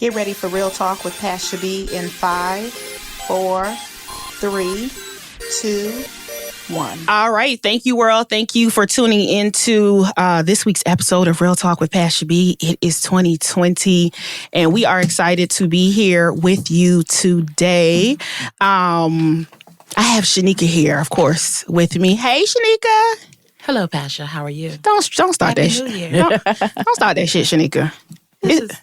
Get ready for Real Talk with Pasha B in 5, 4, 3, 2, 1. All right. Thank you, world. Thank you for tuning into this week's episode of Real Talk with Pasha B. It is 2020, and we are excited to be here with you today. I have Sheneka here, of course, with me. Hey, Sheneka. Hello, Pasha. How are you? Don't start Happy that shit. New Year. Don't start that shit, Sheneka.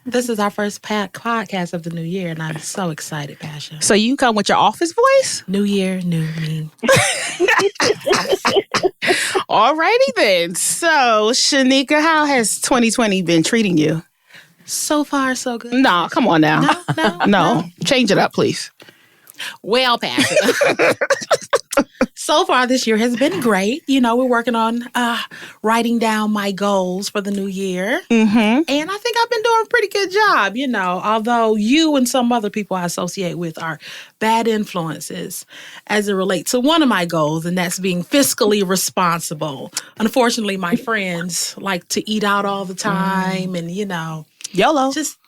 This is our first podcast of the new year, and I'm so excited, Pasha. So you come with your office voice? New year, new me. All righty then. So, Sheneka, how has 2020 been treating you? So far, so good. No, come on now. No. Change it up, please. Well, Pasha. So far this year has been great. You know, we're working on writing down my goals for the new year. Mm-hmm. And I think I've been doing a pretty good job, you know, although you and some other people I associate with are bad influences as it relates to one of my goals, and that's being fiscally responsible. Unfortunately, my friends like to eat out all the time and, you know. YOLO. Just,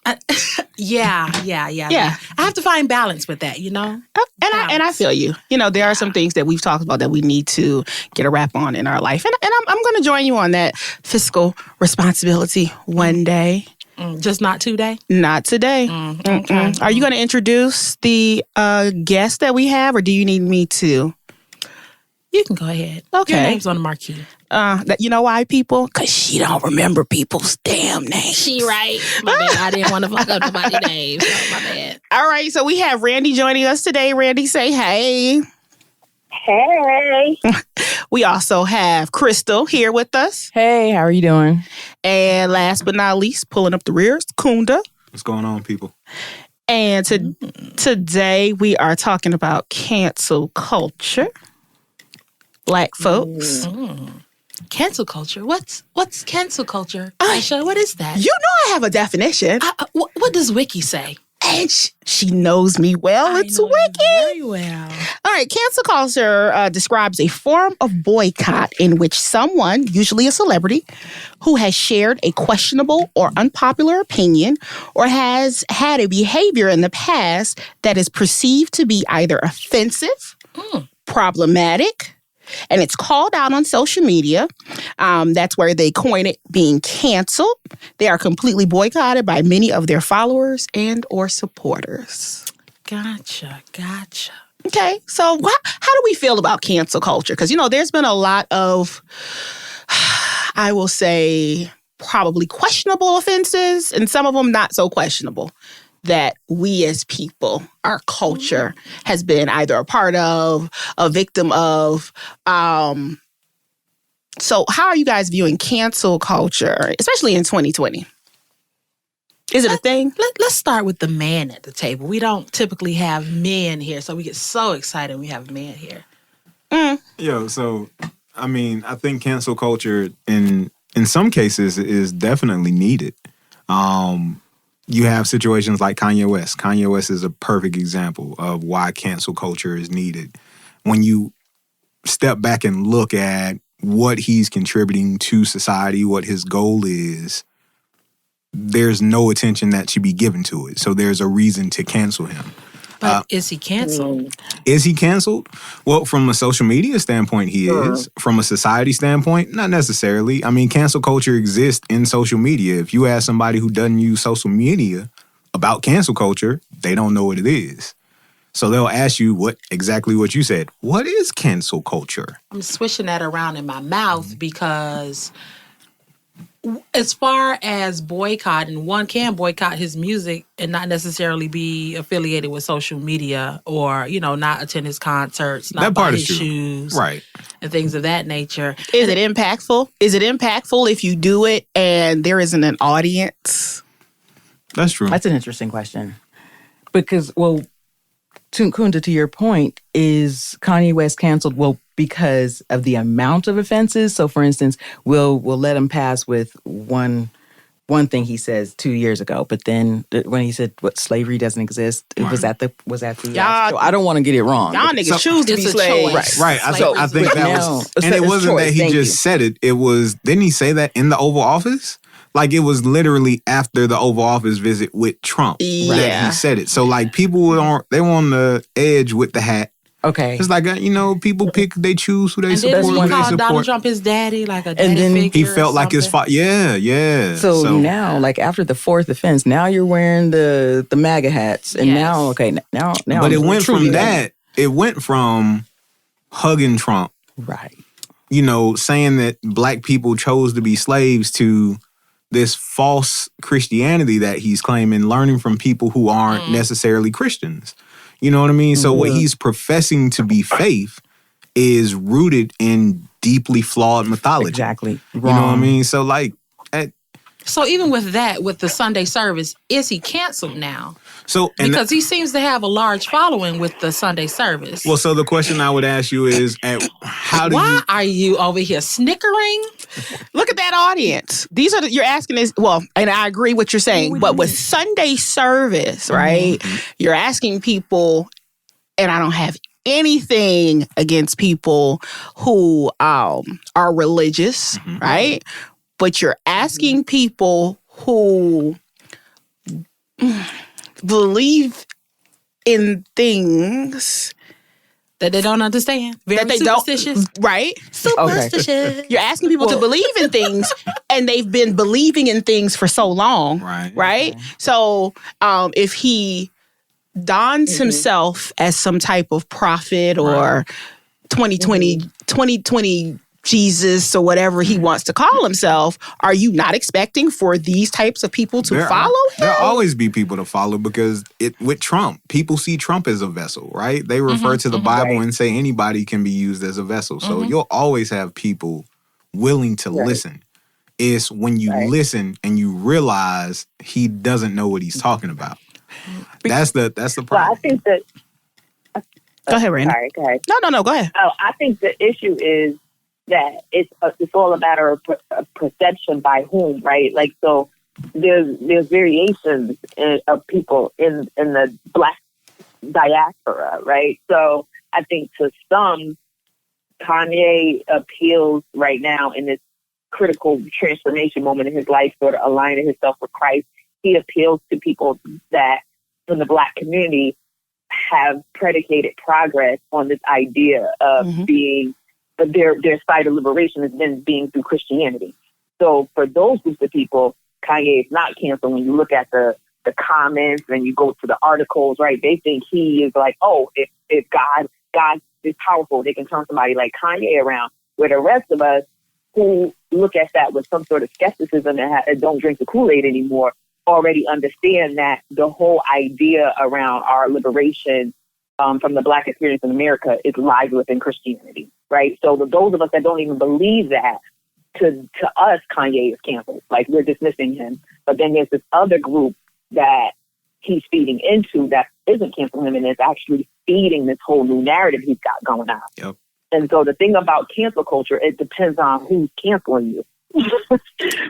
yeah. I have to find balance with that, you know? And I feel you. You know, there are some things that we've talked about that we need to get a wrap on in our life. And I'm going to join you on that fiscal responsibility one day. Just not today? Not today. Okay. Are you going to introduce the guest that we have, or do you need me to? You can go ahead. Okay. Your name's on the marquee. You know why, people? Because she don't remember people's damn names. She right. My bad. I didn't want to fuck up nobody's name. So my bad. All right. So we have Randi joining us today. Randi, say hey. Hey. We also have Crystal here with us. Hey, how are you doing? And last but not least, pulling up the rears, Kunda. What's going on, people? And today we are talking about cancel culture. Black folks. Cancel culture. What's cancel culture? Aisha, what is that? You know I have a definition. What does Wiki say? And she knows me well. It's I know you Wiki. very well. All right. Cancel culture describes a form of boycott in which someone, usually a celebrity, who has shared a questionable or unpopular opinion or has had a behavior in the past that is perceived to be either offensive, problematic, and it's called out on social media. That's where they coin it being canceled. They are completely boycotted by many of their followers and or supporters. Gotcha. Okay, so how do we feel about cancel culture? Because, you know, there's been a lot of, I will say, probably questionable offenses, and some of them not so questionable, that we as people, our culture, has been either a part of, a victim of. So how are you guys viewing cancel culture, especially in 2020? Is it a thing? Let's start with the man at the table. We don't typically have men here, so we get so excited when we have men here. So, I mean, I think cancel culture in some cases is definitely needed. You have situations like Kanye West. Kanye West is a perfect example of why cancel culture is needed. When you step back and look at what he's contributing to society, what his goal is, there's no attention that should be given to it. So there's a reason to cancel him. But is he canceled? Is he canceled? Well, from a social media standpoint, he is. From a society standpoint, not necessarily. I mean, cancel culture exists in social media. If you ask somebody who doesn't use social media about cancel culture, they don't know what it is. So they'll ask you exactly what you said. What is cancel culture? I'm swishing that around in my mouth because as far as boycotting, one can boycott his music and not necessarily be affiliated with social media or, you know, not attend his concerts, not buy his shoes, right, and things of that nature. Is it impactful? Is it impactful if you do it and there isn't an audience? That's true. That's an interesting question. Because, well, Kunda, to your point, is Kanye West canceled? Well, because of the amount of offenses. So, for instance, we'll let him pass with one thing he says 2 years ago, but then when he said what slavery doesn't exist, it was at the Y'all, I don't want to get it wrong. Y'all niggas choose to be slaves. Right. I think that was, and it wasn't that he just said it. It was, didn't he say that in the Oval Office? Like, it was literally after the Oval Office visit with Trump that Yeah. he said it. So, like, people they were on the edge with the hat. Okay. It's like, people pick, they choose who they And support, then who he they called support. Donald Trump his daddy, like a daddy And then figure. He felt like his father. Yeah. So now, like after the fourth offense, now you're wearing the MAGA hats, and Yes. now, okay, now. But it I'm went truly from that. It went from hugging Trump, right. saying that black people chose to be slaves, to this false Christianity that he's claiming, learning from people who aren't necessarily Christians. You know what I mean? So what he's professing to be faith is rooted in deeply flawed mythology. Exactly. You know what I mean? So like, So even with that, with the Sunday service, is he canceled now? and Because he seems to have a large following with the Sunday service. well, so the question I would ask you is, Why are you over here snickering? Look at that audience. These are you're asking this. Well, and I agree what you're saying, but with Sunday service, right? You're asking people, and I don't have anything against people who are religious, right? But you're asking people who believe in things That they don't understand. Very that they superstitious. don't, right? Superstitious. You're asking people to believe in things, and they've been believing in things for so long, right? So if he dons himself as some type of prophet or 2020 Jesus or whatever he wants to call himself, are you not expecting for these types of people to follow him? There'll always be people to follow, because with Trump, people see Trump as a vessel, right? They refer to the Bible and say anybody can be used as a vessel. So you'll always have people willing to listen. It's when you listen and you realize he doesn't know what he's talking about. That's the So problem. I think that. Go ahead, Randy. Sorry, go ahead. No, go ahead. Oh, I think the issue is that it's all a matter of perception by whom, right? Like, so there's variations of people in the Black diaspora, right? So I think to some, Kanye appeals right now in this critical transformation moment in his life, sort of aligning himself with Christ. He appeals to people that from the Black community have predicated progress on this idea of being, but their side of liberation has been being through Christianity. So for those groups of people, Kanye is not canceled. When you look at the comments and you go to the articles, right, they think he is like, oh, if God is powerful, they can turn somebody like Kanye around. Where the rest of us who look at that with some sort of skepticism and don't drink the Kool-Aid anymore already understand that the whole idea around our liberation from the Black experience in America is lies within Christianity, right? So those of us that don't even believe that, to us, Kanye is canceled. Like, we're dismissing him. But then there's this other group that he's feeding into that isn't canceling him and is actually feeding this whole new narrative he's got going on. Yep. And so the thing about cancel culture, it depends on who's canceling you.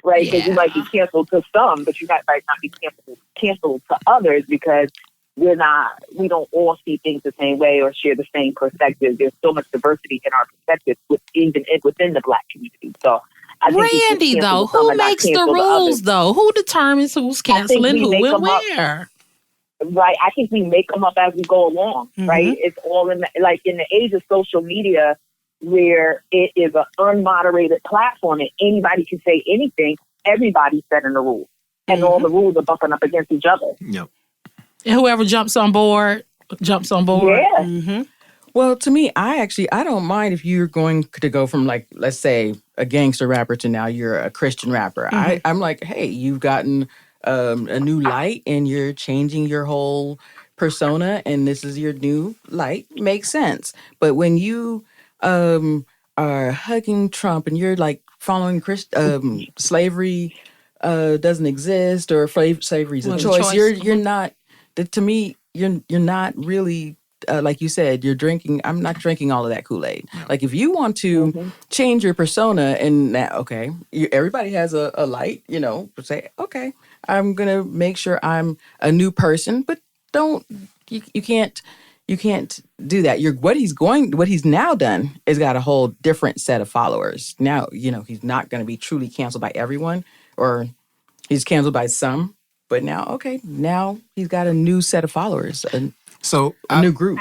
Right? Because you might be canceled to some, but you might not be canceled to others, because we don't all see things the same way or share the same perspective. There's so much diversity in our perspectives within the Black community. So I think Randy, though, who makes the rules, though? Who determines who's canceling who and where? Right. I think we make them up as we go along, right? It's all in the age of social media, where it is an unmoderated platform and anybody can say anything. Everybody's setting the rules, and all the rules are bumping up against each other. Yep. And whoever jumps on board. Yeah. Well, to me, I don't mind if you're going to go from, like, let's say, a gangster rapper to now you're a Christian rapper. I'm like, hey, you've gotten a new light and you're changing your whole persona, and this is your new light. Makes sense. But when you are hugging Trump and you're like following slavery doesn't exist, or slavery's a choice. You're not. To me, you're not really. Like you said, you're drinking. I'm not drinking all of that Kool-Aid. No. Like, if you want to change your persona, and now, everybody has a light. Say, okay, I'm gonna make sure I'm a new person, but you can't do that. What he's now done is got a whole different set of followers. Now, he's not going to be truly canceled by everyone, or He's canceled by some, but now he's got a new set of followers, a new group.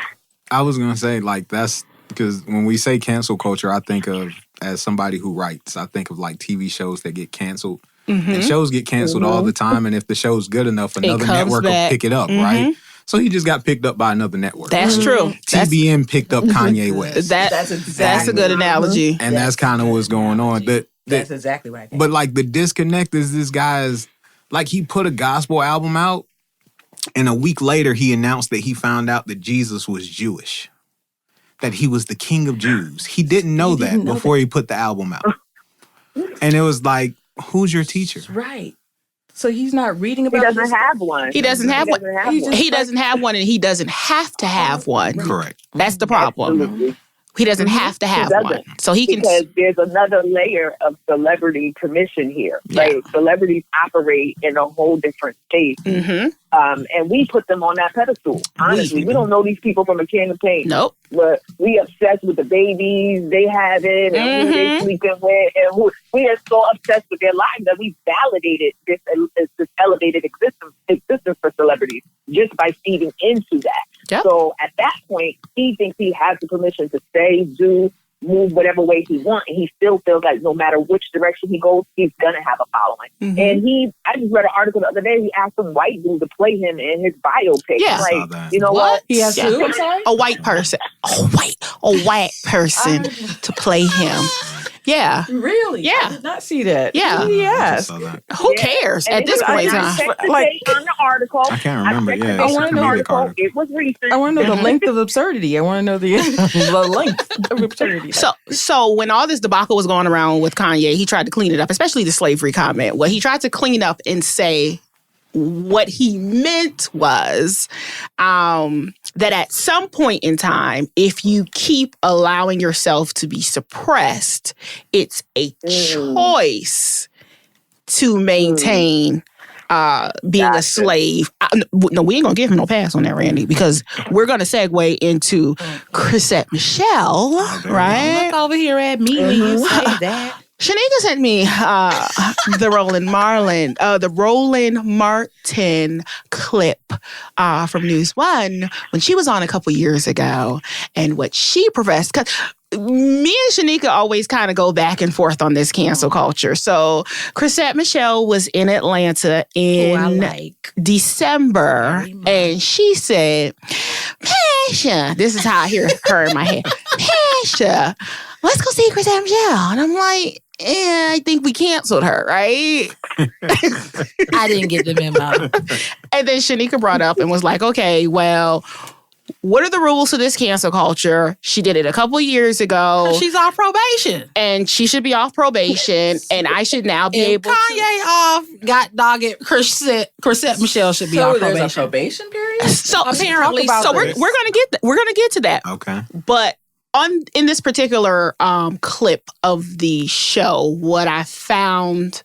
I was gonna say, like, that's because when we say cancel culture, I think of, as somebody who writes, I think of like TV shows that get canceled. And shows get canceled all the time, and if the show's good enough, another network will pick it up, right? So he just got picked up by another network. That's true. TBN picked up Kanye West. That's a good analogy. And that's kind of what's going on. That's exactly what I think. But like the disconnect is this guy is, like, he put a gospel album out, and a week later he announced that he found out that Jesus was Jewish, that he was the King of Jews. He didn't know that before he put the album out. And it was like, who's your teacher? Right. So he's not reading about. He doesn't have one. He doesn't have one. He doesn't have one, and he doesn't have to have one. Correct. That's the problem. Absolutely. He doesn't have to have one. So he can. Because there's another layer of celebrity permission here. Yeah. Like, celebrities operate in a whole different space. And we put them on that pedestal. Honestly, we don't know these people from a can of paint. Nope. But we obsessed with the babies they have it, and who they sleeping with, and who we are so obsessed with their lives that we validated this elevated existence for celebrities just by feeding into that. Yep. So at that point, he thinks he has the permission to say, do, move whatever way he wants, and he still feels like no matter which direction he goes, he's gonna have a following. And I just read an article the other day. He asked some white dude to play him in his biopic. Yeah. Like, you know what? He has who? I'm sorry? A white person. A white person to play him. Yeah. Really? Yeah. I did not see that. Yeah. Yes. Who cares And at this point in I time? checked the date on the article. I can't remember. checked the Yeah, date it's a on the comedic article. article. It was recent. I want to know the length of absurdity. I want to know the length of absurdity. So when all this debacle was going around with Kanye, he tried to clean it up, especially the slavery comment. Well, he tried to clean up and say what he meant was that at some point in time, if you keep allowing yourself to be suppressed, it's a choice to maintain being a slave. No, we ain't gonna give him no pass on that, Randy, because we're gonna segue into Chrisette Michelle, right? Look over here at me when you say that. Sheneka sent me the Roland Martin clip from News One when she was on a couple years ago, and what she professed. Cause me and Sheneka always kind of go back and forth on this cancel culture. So Chrisette Michelle was in Atlanta in December, and she said, "Pasha," this is how I hear her in my head. "Pasha, let's go see Chrisette Michelle." And I'm like, I think we canceled her, right? I didn't get the memo. And then Sheneka brought up and was like, okay, well, what are the rules to this cancel culture? She did it a couple years ago. She's off probation. And she should be off probation. And I should now be able Kanye off, got dog it. Chrisette Michelle should be off probation. There's a probation period? So apparently, we're gonna get to that. Okay. But in this particular clip of the show, what I found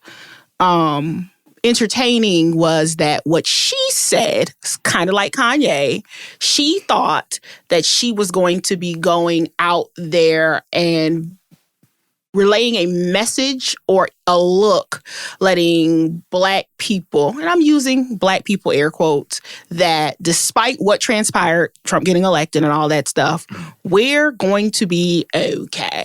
entertaining was that what she said, kind of like Kanye, she thought that she was going to be going out there and relaying a message or a look, letting Black people, and I'm using Black people air quotes, that despite what transpired, Trump getting elected and all that stuff, we're going to be okay.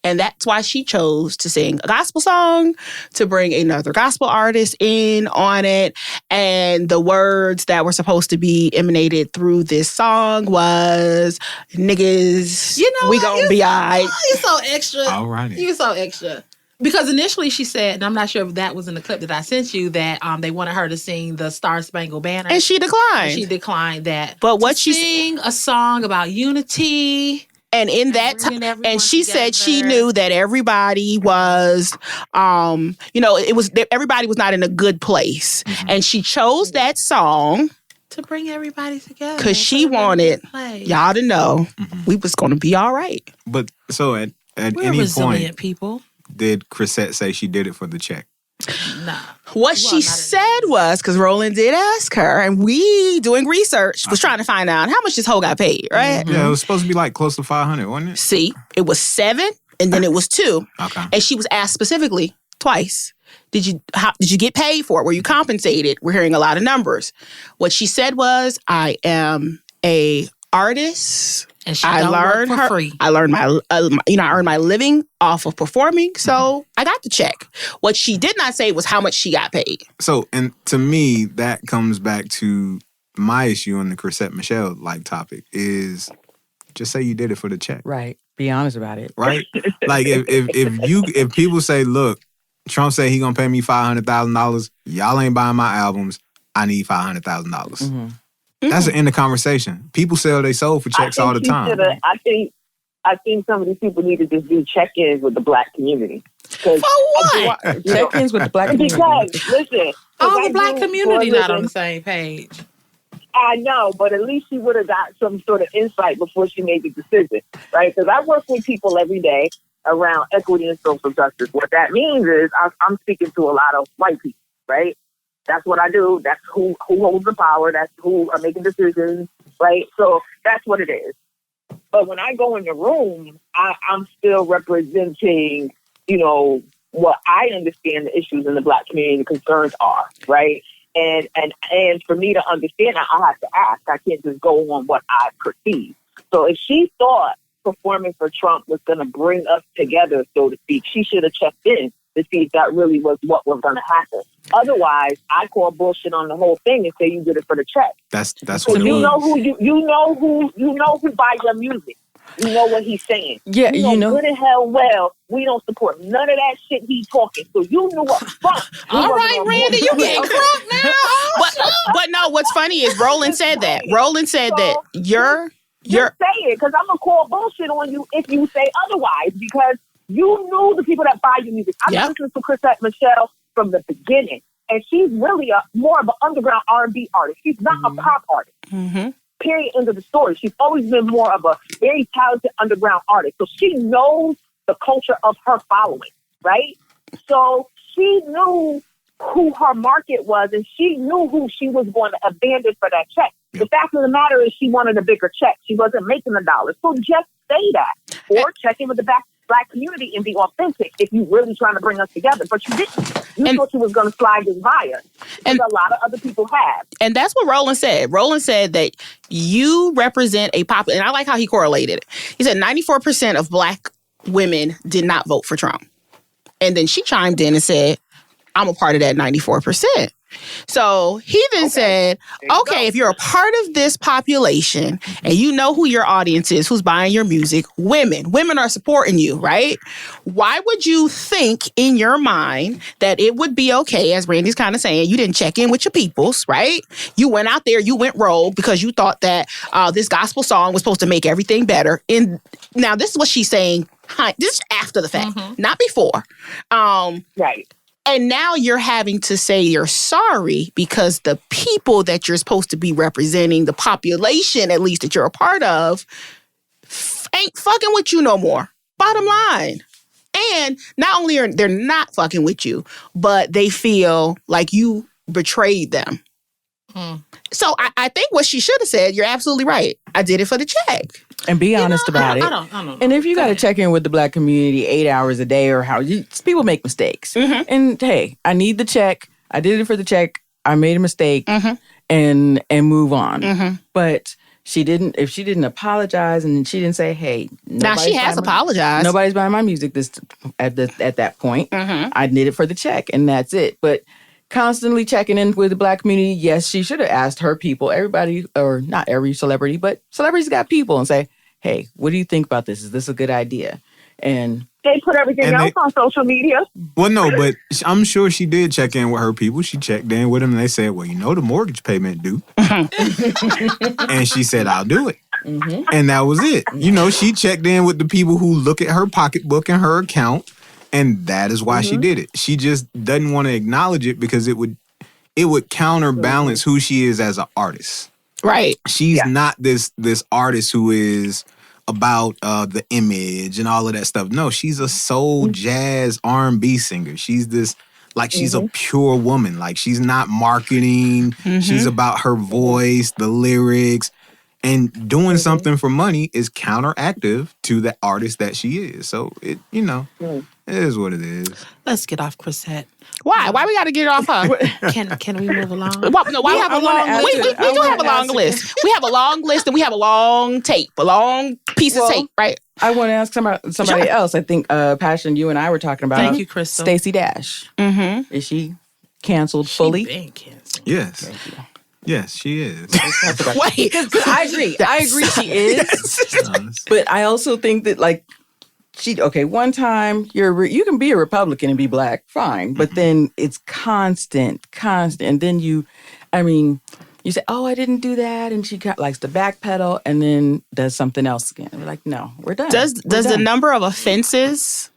And that's why she chose to sing a gospel song, to bring another gospel artist in on it. And the words that were supposed to be emanated through this song was, niggas, we gonna be all right. You're so extra. All righty. You're so extra. Because initially she said, and I'm not sure if that was in the clip that I sent you, that they wanted her to sing the Star Spangled Banner. And she declined. She declined that. But what she sing a song about unity. And in that time, and she said she knew that everybody was, everybody was not in a good place. Mm-hmm. And she chose that song to bring everybody together. Because she wanted y'all to know we was going to be all right. But so at We're any resilient point, people. Did Chrisette say she did it for the check? Nah. What she said was, because Roland did ask her, and we, doing research, was trying to find out how much this hoe got paid, right? Yeah, it was supposed to be like close to 500, wasn't it? See, it was 7, and then it was 2. Okay. And she was asked specifically, twice. Did you get paid for it? Were you compensated? We're hearing a lot of numbers. What she said was, I am a artist. And she don't work for free. I learned my, I earned my living off of performing, so I got the check. What she did not say was how much she got paid. So, and to me, that comes back to my issue on the Chrisette Michele topic is just say you did it for the check. Right. Be honest about it. Right? Like if people say, look, Trump said he gonna pay me $500,000, y'all ain't buying my albums, I need $500,000. Mm-hmm. That's the end of conversation. People sell their soul for checks all the time. I think some of these people need to just do check-ins with the Black community. For what? Check-ins with the Black community. Because, listen. All the Black community not on the same page. I know, but at least she would have got some sort of insight before she made the decision, right? Because I work with people every day around equity and social justice. What that means is I'm speaking to a lot of white people, right? That's what I do. That's who holds the power. That's who are making decisions, right? So that's what it is. But when I go in the room, I'm still representing, what I understand the issues in the Black community, the concerns are, right? And for me to understand that, I have to ask. I can't just go on what I perceive. So if she thought performing for Trump was going to bring us together, so to speak, she should have checked in to see if that really was what was going to happen. Otherwise, I call bullshit on the whole thing and say you did it for the check. That's what it was. You know who buys your music. You know what he's saying. Yeah, you know good and hell well we don't support none of that shit he's talking. So you knew up front. All right, Randy, you getting crunk now. But no, what's funny is Roland said that. Roland said that you're say it, because I'm gonna call bullshit on you if you say otherwise, because you knew the people that buy your music. I've listened to Chrisette Michele from the beginning, and she's really more of an underground R&B artist. She's not a pop artist. Mm-hmm. Period, end of the story. She's always been more of a very talented underground artist. So she knows the culture of her following, right? So she knew who her market was, and she knew who she was going to abandon for that check. The fact of the matter is she wanted a bigger check. She wasn't making the dollars. So just say that. Or check in with the Black community and be authentic if you're really trying to bring us together. But you didn't. You thought you was going to slide this by her. And a lot of other people have. And that's what Roland said. Roland said that you represent a popular, and I like how he correlated it. He said 94% of Black women did not vote for Trump. And then she chimed in and said, I'm a part of that 94%. So he then said, okay, if you're a part of this population and you know who your audience is, who's buying your music, women are supporting you, right? Why would you think in your mind that it would be okay, as Randy's kind of saying, you didn't check in with your peoples, right? You went out there, you went rogue because you thought that this gospel song was supposed to make everything better. And now this is what she's saying. This is after the fact, not before. Right. And now you're having to say you're sorry because the people that you're supposed to be representing, the population at least that you're a part of, ain't fucking with you no more. Bottom line. And not only are they're not fucking with you, but they feel like you betrayed them. So I think what she should have said, you're absolutely right. I did it for the check. And be honest about it. I don't know. And if you got to check in with the Black community 8 hours a day or people make mistakes. Mm-hmm. And hey, I need the check. I did it for the check. I made a mistake and move on. Mm-hmm. But if she didn't apologize and she didn't say, hey, now she has apologized. Nobody's buying my music at that point. Mm-hmm. I did it for the check and that's it. But constantly checking in with the Black community, yes, she should have asked her people, everybody, or not every celebrity, but celebrities got people, and say, hey, what do you think about this? Is this a good idea? And they put everything else on social media. Well, no, but I'm sure she did check in with her people. She checked in with them, and they said, well, the mortgage payment due. And she said, I'll do it. Mm-hmm. And that was it. She checked in with the people who look at her pocketbook and her account, and that is why she did it. She just doesn't want to acknowledge it because it would counterbalance who she is as an artist. Right. She's not this artist who is about the image and all of that stuff. No, she's a soul jazz R&B singer. She's this, she's a pure woman. She's not marketing. Mm-hmm. She's about her voice, the lyrics. And doing something for money is counteractive to the artist that she is. So, It is what it is. Let's get off Chrisette. Why? Why we got to get off her? Can we move along? Why we have a long ask list. you- We I do wanna have a long ask- list. We have a long list and we have a long tape, a long piece of tape, right? I want to ask somebody else. I think Passion, you and I were talking about. Thank you, Crystal. Stacey Dash. Mm-hmm. Is she canceled fully? Been canceled. Yes. Yes, she is. Wait. I agree. I agree she is. But I also think that one time you can be a Republican and be black, fine. But then it's constant. And then you say, oh, I didn't do that. And she likes to backpedal and then does something else again. We're like, no, we're done. Does the number of offenses?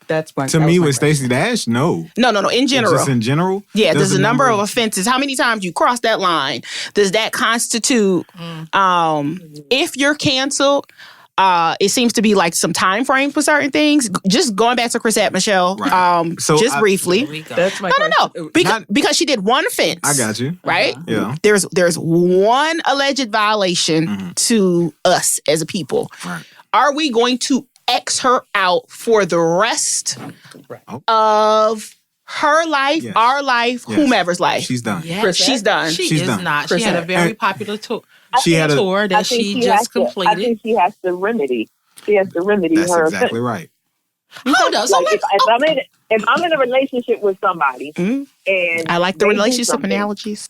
That's my To me, with Stacey Dash, no. No. In general. Just in general? Yeah, there's a number of offenses. How many times you cross that line? Does that constitute, if you're canceled, it seems to be like some time frame for certain things. Just going back to Chrisette Michelle, Right. briefly. That's my No. Because she did one offense. I got you. Right? Yeah. There's one alleged violation to us as a people. Right. Are we going to X her out for the rest of her life, Yes. our life, Yes. whomever's life? She's done. Yes. She's done. She She's is done. not. She had a very popular tour. She had a. Tour that she just completed. I think she has to remedy. She has to remedy That's her exactly offense. right. Hold on. So Like if I'm in a relationship with somebody Mhm. and I like the they do relationship something, analogies.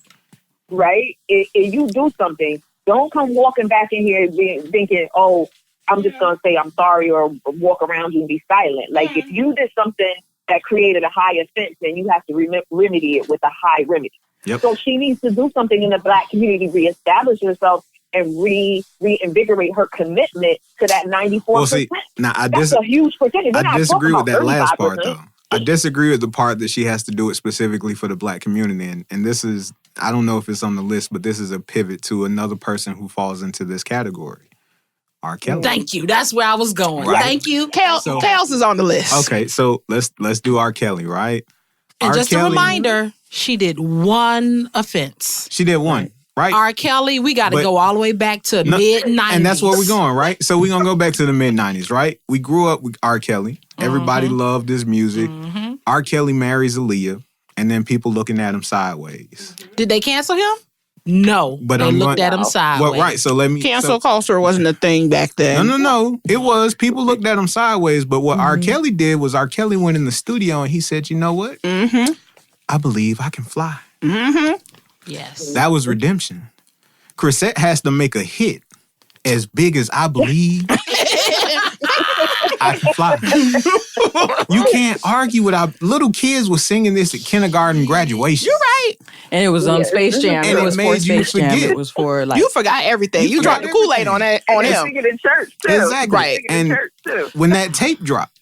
right? If you do something, don't come walking back in here thinking, oh, I'm just going to say I'm sorry or walk around you and be silent. Like if you did something that created a high offense, then you have to remedy it with a high remedy. Yep. So she needs to do something in the Black community, reestablish herself and reinvigorate her commitment to that 94%. Well, see, now That's a huge percentage. We're I not disagree talking with that about last part, 35%. though. I disagree with the part that she has to do it specifically for the Black community. And this is, I don't know if it's on the list, but this is a pivot to another person who falls into this category. R. Kelly. thank you. That's where I was going. Right. Thank you. Kels is on the list. Okay, so let's do R. Kelly, right? And R. just a Kelly- reminder, she did one offense. She did one, right? R. Kelly, we got to But- go all the way back to No, mid-90s. And that's where we're going, right? So we're going to go back to the mid-90s, right? We grew up with R. Kelly. Everybody loved his music. R. Kelly marries Aaliyah, and then people looking at him sideways. Did they cancel him? No. But they I'm looked going- at him sideways. Well, right, so let me... Cancel culture wasn't a thing back then. No. It was. People looked at him sideways, but what R. Kelly did was R. Kelly went in the studio and he said, you know what? Mm-hmm. I believe I can fly. Mm-hmm. Yes. That was redemption. Chrisette has to make a hit as big as I believe I can fly. You can't argue with our little kids were singing this at kindergarten graduation. You're right. And it was on Space Jam. And It it was for made you Space Jam. forget. It was for like You forgot everything. You forgot dropped the Kool-Aid on that on And him. singing in church, too. Exactly. Right. Singing in And church, too. when that tape dropped,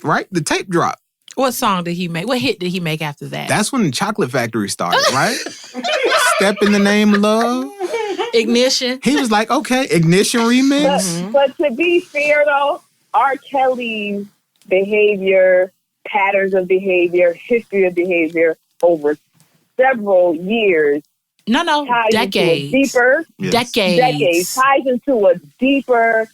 right? The tape dropped. What song did he make? What hit did he make after that? That's when the Chocolate Factory started, right? Step in the Name of Love. Ignition. He was like, okay, Ignition remix. But to be fair, though, R. Kelly's behavior, patterns of behavior, history of behavior over several years No, ties into a decades. deeper Yes. Decades. ties into a deeper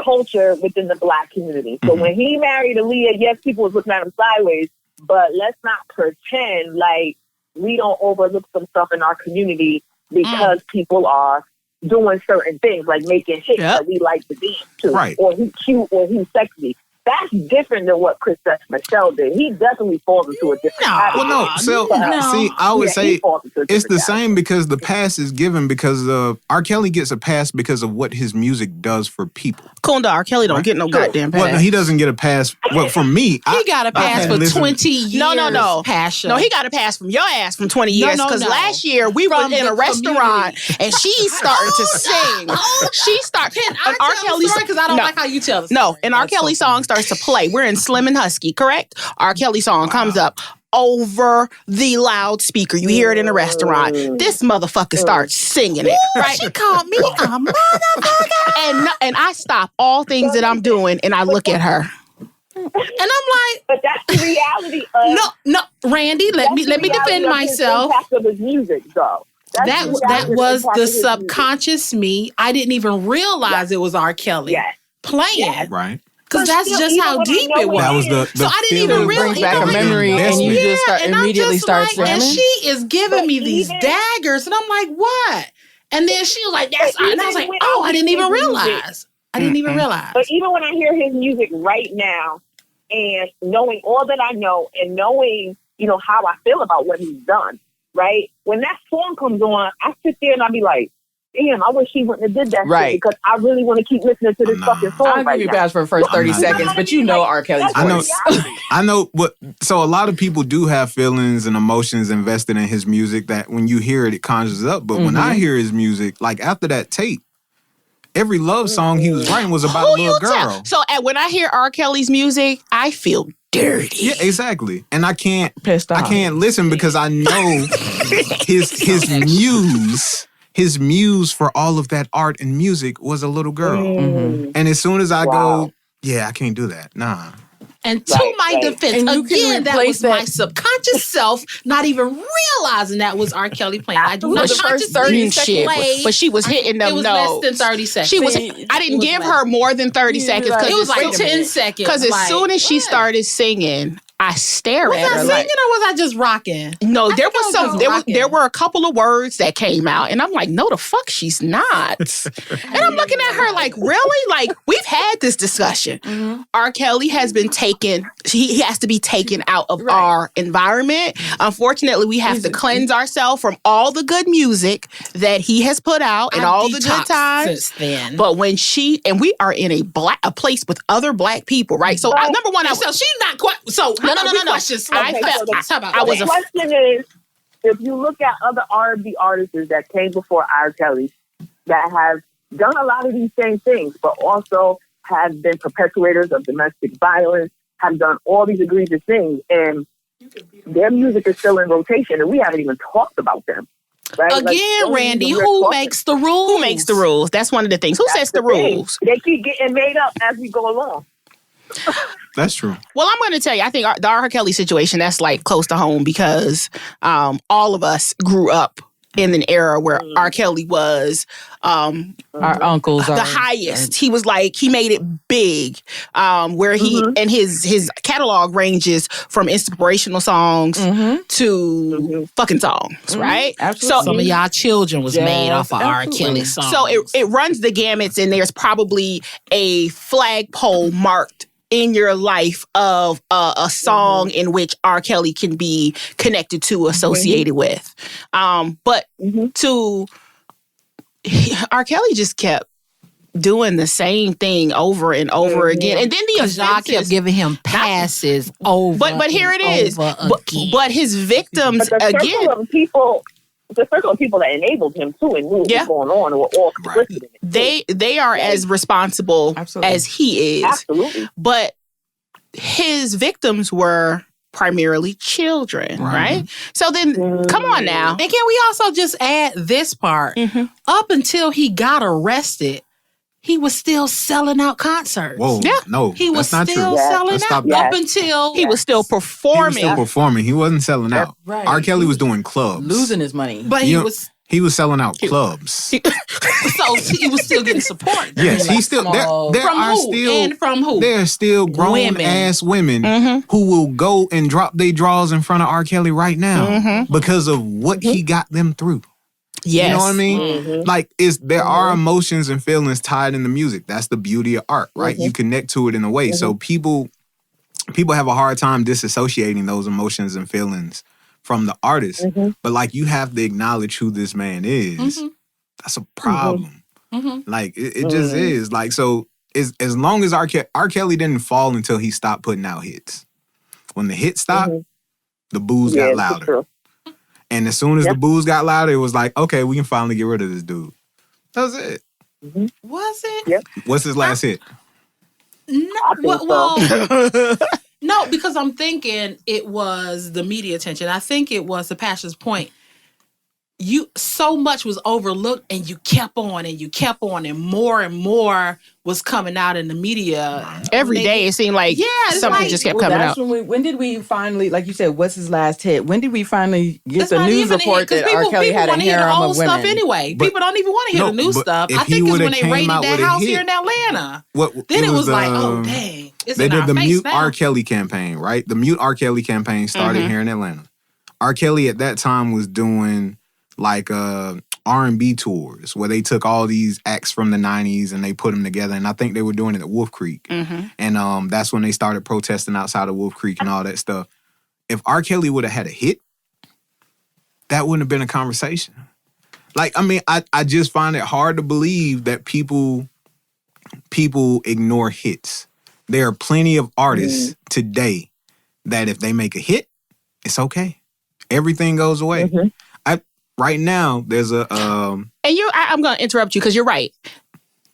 culture within the Black community. So when he married Aaliyah, yes, people was looking at him sideways, but let's not pretend like we don't overlook some stuff in our community because people are doing certain things, like making hits Yep. that we like to dance to, Right. or he's cute, or he's sexy. That's different than what Chrisette Michelle did. He definitely falls into a different category. Well, no. So, No. see, I would Yeah, say he falls into a it's the different same because the pass is given because R. Kelly gets a pass because of what his music does for people. Kunda, R. Kelly don't get no goddamn pass. Well, no, he doesn't get a pass. Well, from me, He got a pass for 20 years. No. Passion. No, he got a pass from your ass from 20 years. No, Because no. last year we From were in the a restaurant and she's starting to sing. She started. Can I tell the story? Because I don't like how you tell the story. No, and R. That's Kelly so song starts to play. We're in Slim and Husky, correct? R. Kelly song comes up over the loudspeaker. You hear it in the restaurant. This motherfucker starts singing it, right? She called me a motherfucker. And I stop all things that I'm doing and I look at her. And I'm like, But that's the reality of no, Randy, let me defend myself. Impact of his music, though. That was the subconscious me. I didn't even realize it was R. Kelly Yes. playing. Yes. right? Because that's still, just even how when I deep know it was. That was the So I didn't even feeling really brings back a like, memory, and you just start and I'm immediately just start like, and slamming. she is giving But me these even- daggers, and I'm like, what? And then she was like, that's, But and I was like, even when oh, I I didn't hear even his music- realize. I didn't even realize. But even when I hear his music right now, and knowing all that I know, and knowing, how I feel about what he's done, right? When that song comes on, I sit there and I be like, damn, I wish he wouldn't have did that Right. shit, because I really want to keep listening to this fucking song I'll right give you now. pass for the first 30 I'm not. seconds, but you know R. Kelly's That's voice. reality. I know what. So a lot of people do have feelings and emotions invested in his music that when you hear it, it conjures up. But when I hear his music, like after that tape, every love song he was writing was about a Who little you girl. tell? So when I hear R. Kelly's music, I feel dirty. Yeah, exactly. And I can't Pissed off. listen because I know his muse for all of that art and music was a little girl. And as soon as I go, yeah, I can't do that. Nah. And to Right, my right. defense, And you can again, that replace was my that- subconscious self not even realizing that was R. Kelly playing. I do For not the first consciously 30 Shit, play. but she was hitting them It was notes. less than 30 seconds. She was. See, I didn't it was give less. her more than 30 You seconds like- because It was like Wait a 10 minute. seconds. Because as like, soon as she what? started singing, I stare Was at I her singing like. or was I just rocking? No, I there think I was was some. just There was. rocking. There were a couple of words that came out, and I'm like, no, the fuck, she's not. And I'm looking at her like, really? Like we've had this discussion. R. Kelly has been taken. He has to be taken out of our environment. Unfortunately, we have to cleanse ourselves from all the good music that he has put out and I've all the good detoxed times. since then. But when we are in a place with other black people, right? So number one, And so she's not quite. So No. Questions. I Okay, felt so Let's talk about I the was a question is, if you look at other R&B artists that came before R. Kelly that have done a lot of these same things, but also have been perpetuators of domestic violence, have done all these egregious things, and their music is still in rotation, and we haven't even talked about them. Right? Again, Randy, we're who talking. makes the rules? Who makes the rules? That's one of the things. Who That's sets the thing. rules? They keep getting made up as we go along. That's true. Well, I'm going to tell you, I think the R. Kelly situation, that's like close to home because all of us grew up in an era where R. Kelly was Our uncles are the highest. He was like, he made it big, where he, and his catalog ranges from inspirational songs to fucking songs, right? Absolutely. Some of y'all children was Yes, made off of R. absolutely. Kelly songs. So it runs the gamuts, and there's probably a flagpole marked in your life of a song in which R. Kelly can be connected to, associated with. But R. Kelly just kept doing the same thing over and over again. And then the because y'all kept offenses, giving him passes over. but here it is. But his victims, But the again, circle of people that enabled him too and knew what was going on and were all complicit in it. they are as responsible Absolutely. as he is. Absolutely. But his victims were primarily children, right? So then, come on now. And can we also just add this part? Up until he got arrested, he was still selling out concerts. Whoa, no, He was that's not still true. selling Let's out stop up that. until He was still He was performing. still performing. He wasn't selling out. Right. R. Kelly was doing clubs. losing his money. but You he know, was he was selling out clubs. so he was still getting support. Yes, like he's still small- there. From are who? still And from who? There are still grown Women. ass women who will go and drop their drawers in front of R. Kelly right now because of what he got them through. Yes. You know what I mean? Like, there are emotions and feelings tied in the music. That's the beauty of art, right? You connect to it in a way. So people have a hard time disassociating those emotions and feelings from the artist. But like, you have to acknowledge who this man is. That's a problem. Like, it just is. Like, so as long as R. Kelly didn't fall until he stopped putting out hits. When the hits stopped, the boos got louder. True. And as soon as the boos got louder, it was like, okay, we can finally get rid of this dude. That was it. Was it? Yep. What's his last hit? No, think well, no, because I'm thinking it was the media attention. I think it was, to Pasha's point, so much was overlooked, and you kept on and more was coming out in the media Every day. It seemed like it's something like- just kept coming out. When did we finally, like you said, what's his last hit? When did we finally get It's the not news even a hit, report 'cause that R. Kelly had a wanna hear the harem old of women? stuff anyway. But- People don't even want to hear the new but stuff. if I he think it's would've when they came raided out that with a house hit- here in Atlanta. Then It was like, oh dang, it's They in did our the face Mute now. R. Kelly campaign, right? The Mute R. Kelly campaign started here in Atlanta. R. Kelly at that time was doing like R&B tours where they took all these acts from the 90s and they put them together. And I think they were doing it at Wolf Creek. And that's when they started protesting outside of Wolf Creek and all that stuff. If R. Kelly would have had a hit, that wouldn't have been a conversation. Like, I mean, I just find it hard to believe that people ignore hits. There are plenty of artists today that if they make a hit, it's okay. Everything goes away. Right now, there's a And I'm going to interrupt you because you're right.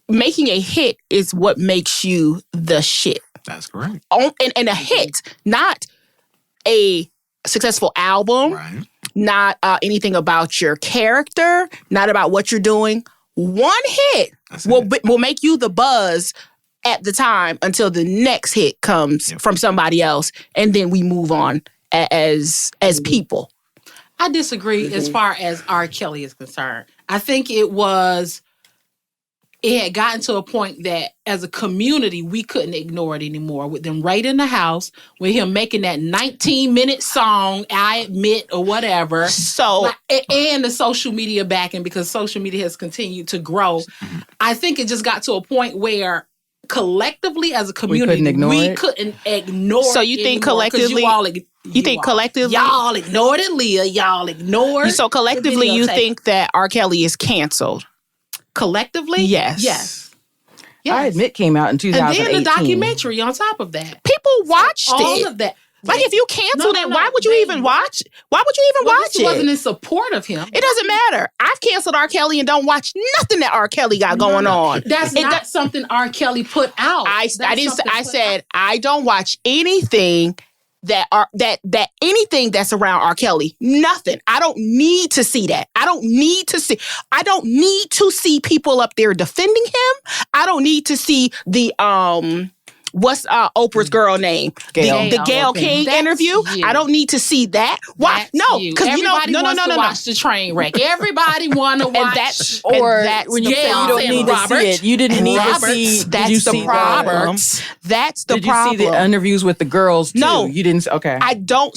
Making a hit is what makes you the shit. That's correct. And a hit, not a successful album, Right. not anything about your character, not about what you're doing. One hit That's will make you the buzz at the time until the next hit comes from somebody else, and then we move on as people. I disagree as far as R. Kelly is concerned. I think it had gotten to a point that as a community, we couldn't ignore it anymore. With them right in the house, with him making that 19-minute song, I Admit, or whatever. So, And the social media backing, because social media has continued to grow. I think it just got to a point where collectively as a community, we couldn't ignore So you it think anymore, 'cause collectively- you think collectively- y'all ignored it, Leah. Y'all ignored. So collectively, the you videotape. think that R. Kelly is canceled? Collectively, Yes. I Admit came out in And 2018. then the documentary on top of that. People watched All it. of that. Like, if you canceled No, it, no, why would you they- even watch? Why would you even watch This it? wasn't in support of him. It doesn't matter. I've canceled R. Kelly and don't watch nothing that R. Kelly got going on. That's not something R. Kelly put out. I That's didn't. something I put said out. I don't watch anything that anything that's around R. Kelly. Nothing. I don't need to see that. I don't need to see people up there defending him. I don't need to see the what's Oprah's girl name? Gayle. The Gayle King That's interview. you. I don't need to see that. Why? That's No, you. because Everybody no. wants to watch the train wreck. Everybody want to watch. that's- Or and that's when you the say you problem. don't need to Robert. see it, you didn't need to see. Did That's you the see problem. That's the Did problem. you see the interviews with the girls too? No. You didn't. Okay. I don't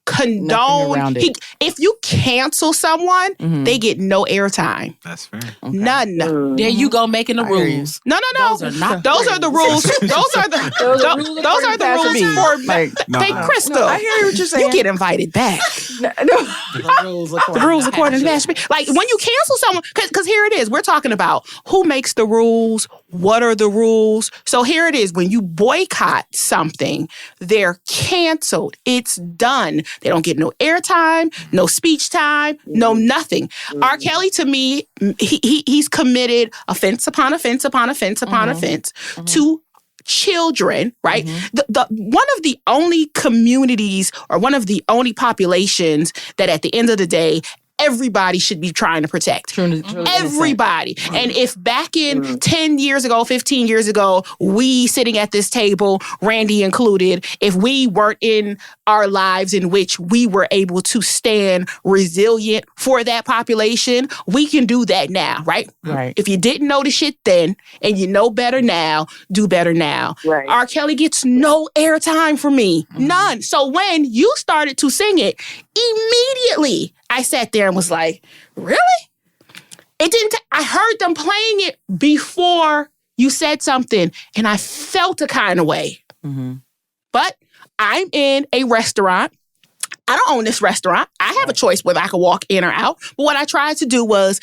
condone. around it. If you cancel someone, they get no airtime. That's fair. None. There you go, making the hear you. rules. No. Those are not the Those are the rules. Those are the Those are rules. rules Those are the according to rules Pasha for B. Like, Hey, no. Crystal. I hear what you're saying. You get invited back. The rules according The rules to according to Pasha. Pasha B. Like, when you cancel someone, because here it is. We're talking about who makes the rules, what are the rules. So here it is. When you boycott something, they're canceled. It's done. They don't get no airtime, no speech time, no nothing. R. Kelly, to me, he's committed offense upon offense upon offense upon offense to children, right? The one of the only communities or one of the only populations that at the end of the day, everybody should be trying to protect. Truly Everybody. And if back in 10 years ago, 15 years ago, we sitting at this table, Randi included, if we weren't in our lives in which we were able to stand resilient for that population, we can do that now, right? Right. If you didn't know the shit then and you know better now, do better now. Right. R. Kelly gets no airtime from me. None. So when you started to sing it, immediately I sat there and was like, really? It didn't. I heard them playing it before you said something, and I felt a kind of way. But I'm in a restaurant. I don't own this restaurant. I have a choice whether I can walk in or out. But what I tried to do was,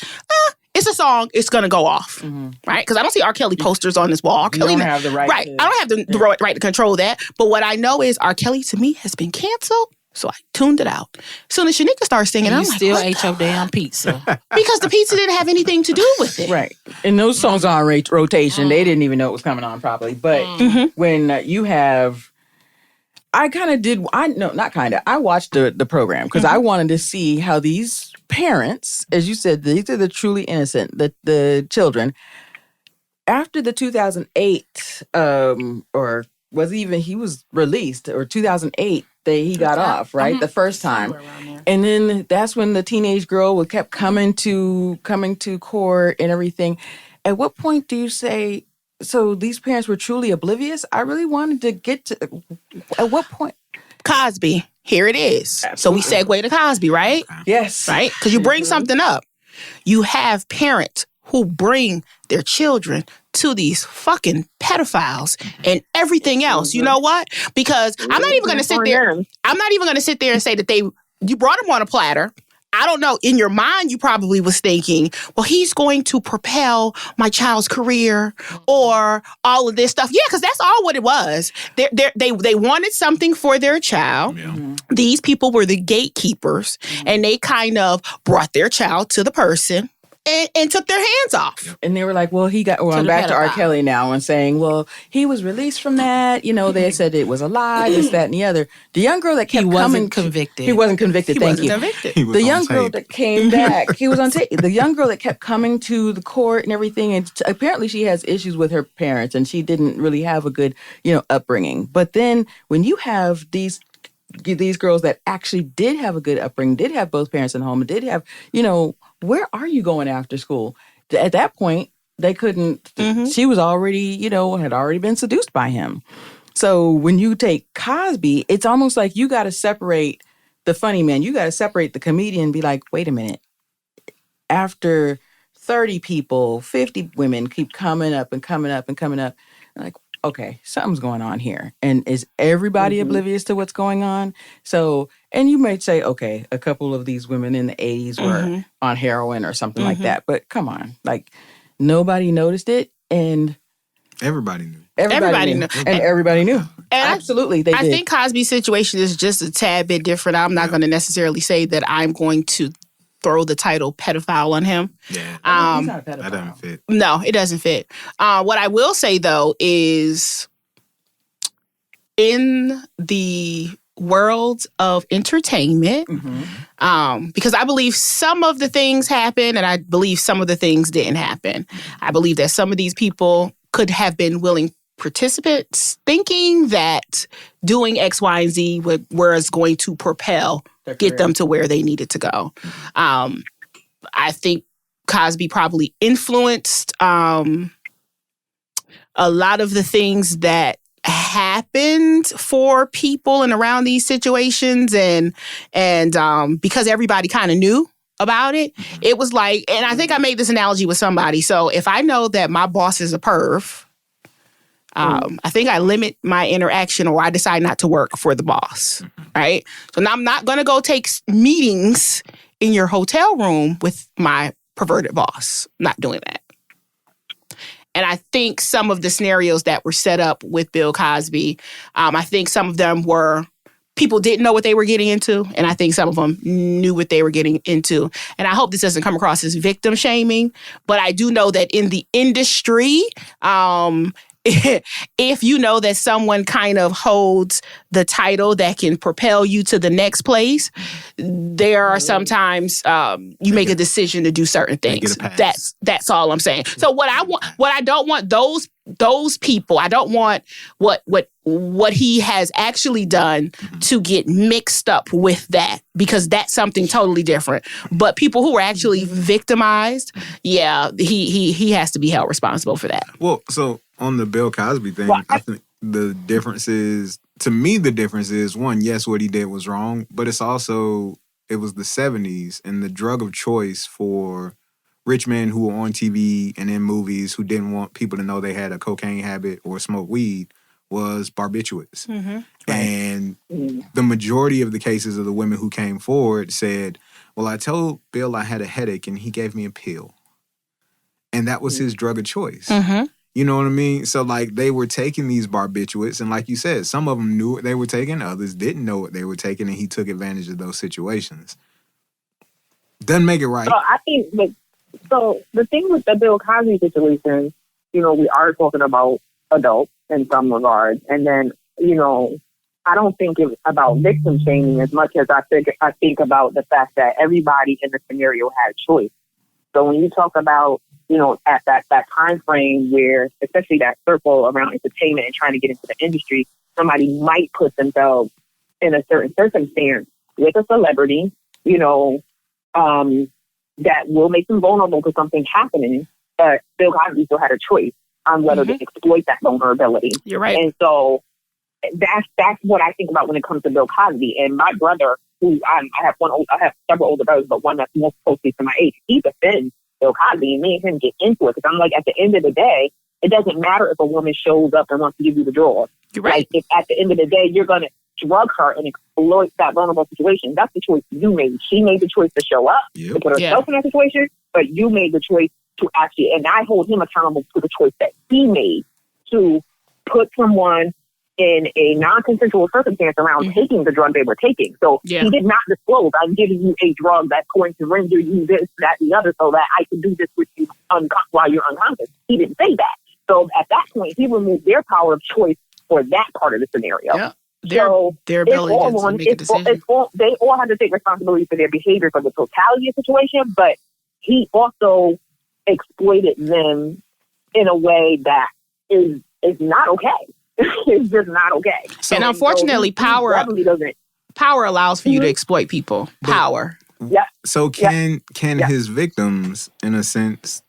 it's a song. It's gonna go off, right? Because I don't see R. Kelly posters on this wall. R. Kelly don't have the right right? to- I don't have the right to control that. But what I know is R. Kelly to me has been canceled. So I tuned it out. As soon as Sheneka started singing, You I'm like, still what ate your damn pizza. because the pizza didn't have anything to do with it. Right. And those songs are on rotation. They didn't even know it was coming on properly. But when you have I kind of did. I watched the program because I wanted to see how these parents, as you said, these are the truly innocent, the children. After the 2008, or was even he was released, or 2008, he got off, right? The first time, and then that's when the teenage girl kept coming to court and everything. At what point do you say? So these parents were truly oblivious? I really wanted to get to. At what point? Cosby, here it is. Absolutely. So we segue to Cosby, right? Yes. Right? Because you bring something up. You have parents who bring their children to these fucking pedophiles and everything else. You know what? Because I'm not even going to sit there. I'm not even going to sit there and say that you brought him on a platter. I don't know. In your mind, you probably was thinking, well, he's going to propel my child's career or all of this stuff. Yeah, because that's all what it was. They wanted something for their child. Yeah. These people were the gatekeepers, and they kind of brought their child to the person and took their hands off. And they were like, well, I'm back to R. Kelly now and saying, well, he was released from that. They said it was a lie, this, that, and the other. The young girl that kept convicted. He wasn't convicted, thank you. The young girl that came back, he was on tape. The young girl that kept coming to the court and everything, and apparently she has issues with her parents, and she didn't really have a good, upbringing. But then when you have these girls that actually did have a good upbringing, did have both parents in the home, and did have, where are you going after school? At that point, they couldn't. Mm-hmm. She was already, had already been seduced by him. So when you take Cosby, it's almost like you got to separate the funny man. You got to separate the comedian and be like, wait a minute. After 30 people, 50 women keep coming up and coming up and coming up, like, okay, something's going on here. And is everybody oblivious to what's going on? So, and you might say, okay, a couple of these women in the 80s were on heroin or something like that. But come on, like nobody noticed it, and everybody knew. Everybody knew. And everybody knew. And absolutely, they did. I think Cosby's situation is just a tad bit different. I'm not going to necessarily say that I'm going to throw the title pedophile on him. Yeah. He's not a pedophile. That doesn't fit. No, it doesn't fit. What I will say, though, is in the world of entertainment, because I believe some of the things happened and I believe some of the things didn't happen. I believe that some of these people could have been willing participants thinking that doing X, Y, and Z was going to propel, get them to where they needed to go. I think Cosby probably influenced a lot of the things that happened for people and around these situations, and because everybody kind of knew about it, it was like, and I think I made this analogy with somebody. So if I know that my boss is a perv, I think I limit my interaction, or I decide not to work for the boss, right? So now I'm not going to go take meetings in your hotel room with my perverted boss. I'm not doing that. And I think some of the scenarios that were set up with Bill Cosby, I think some of them were people didn't know what they were getting into, and I think some of them knew what they were getting into. And I hope this doesn't come across as victim shaming, but I do know that in the industry, if you know that someone kind of holds the title that can propel you to the next place, there are sometimes you make a decision to do certain things. That's all I'm saying. So what I don't want those people, I don't want what he has actually done to get mixed up with that, because that's something totally different. But people who are actually victimized, yeah, he has to be held responsible for that. Well, so on the Bill Cosby thing, I think the difference is, to me, the difference is, one, yes, what he did was wrong, but it's also, it was the 70s, and the drug of choice for rich men who were on TV and in movies who didn't want people to know they had a cocaine habit or smoke weed was barbiturates. Mm-hmm. Right. And the majority of the cases of the women who came forward said, well, I told Bill I had a headache and he gave me a pill. And that was his drug of choice. Mm-hmm. You know what I mean? So, like, they were taking these barbiturates, and like you said, some of them knew what they were taking, others didn't know what they were taking, and he took advantage of those situations. Doesn't make it right. So I think, so the thing with the Bill Cosby situation, we are talking about adults in some regards, and then, I don't think it's about victim shaming as much as I think about the fact that everybody in the scenario had a choice. So when you talk about, at that time frame where, especially that circle around entertainment and trying to get into the industry, somebody might put themselves in a certain circumstance with a celebrity, that will make them vulnerable to something happening. But Bill Cosby still had a choice on whether to exploit that vulnerability. You're right. And so that's what I think about when it comes to Bill Cosby. And my brother, who I have several older brothers, but one that's most closely to my age, he defends Bill Cosby, and me and him get into it because I'm like, at the end of the day, it doesn't matter if a woman shows up and wants to give you the draw. You're right. Like, if at the end of the day you're going to drug her and exploit that vulnerable situation, that's the choice you made. She made the choice to show up, to put herself in that situation, but you made the choice to actually, and I hold him accountable to the choice that he made to put someone in a non-consensual circumstance around taking the drug they were taking. So he did not disclose, I'm giving you a drug that's going to render you this, that, the other, so that I can do this with you while you're unconscious. He didn't say that. So at that point, he removed their power of choice for that part of the scenario. Yeah. Their ability to make a decision. They all have to take responsibility for their behavior for the totality of the situation, but he also exploited them in a way that is not okay. It's just not okay. And unfortunately, power allows for you to exploit people. Power. So can his victims, in a sense,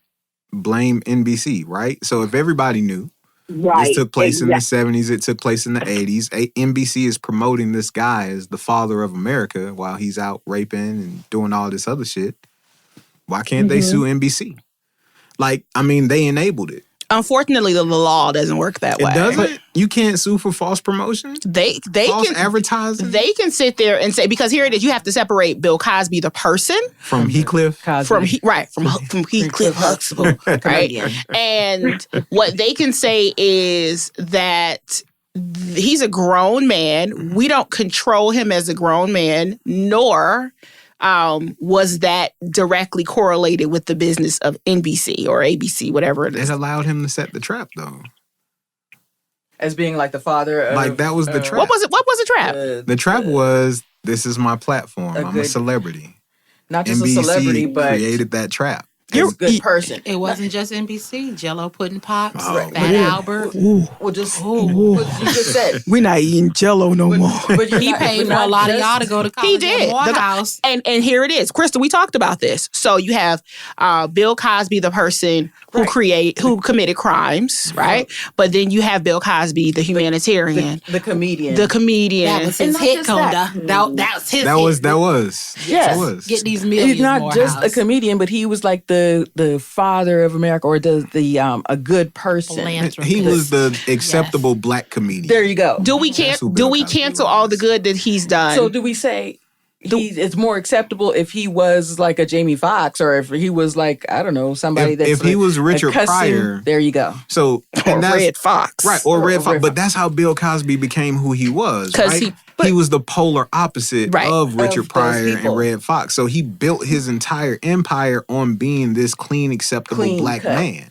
blame NBC, right? So if everybody knew, this took place in the 70s, it took place in the 80s, NBC is promoting this guy as the father of America while he's out raping and doing all this other shit. Why can't they sue NBC? Like, I mean, they enabled it. Unfortunately, the law doesn't work that way. It doesn't? You can't sue for false promotion? They false can advertising? They can sit there and say, because here it is, you have to separate Bill Cosby, the person, from Heathcliff. From Heathcliff Huxtable, right? And what they can say is that he's a grown man. We don't control him as a grown man, nor was that directly correlated with the business of NBC or ABC, whatever it is. It allowed him to set the trap, though. As being like the father of... Like, that was the trap. What was the trap? The trap was, this is my platform. I'm a celebrity. Not just NBC a celebrity, but... created that trap. You're a good person. It wasn't just NBC. Jello Pudding Pops, Fat Albert. Well, just what you just said. We're not eating Jello no more. But he paid for a lot of y'all to go to college. He did. Morehouse. And here it is. Crystal, we talked about this. So you have Bill Cosby, the person who committed crimes, right? But then you have Bill Cosby, the humanitarian. The comedian. The comedian. That was his hit, Kunda. That was his hit. That was. Yes. Get these millions. He's not just a comedian, but he was like the father of America, or a good person. He was the acceptable black comedian. There you go. Do we cancel all the good that he's done? So do we say it's more acceptable if he was like a Jamie Foxx, or if he was like, I don't know, somebody if he was Richard Pryor? There you go. So or Red Fox, right? Or Red Fox. But that's how Bill Cosby became who he was, right? He was the polar opposite of Richard Pryor and Red Fox. So he built his entire empire on being this clean, acceptable black man.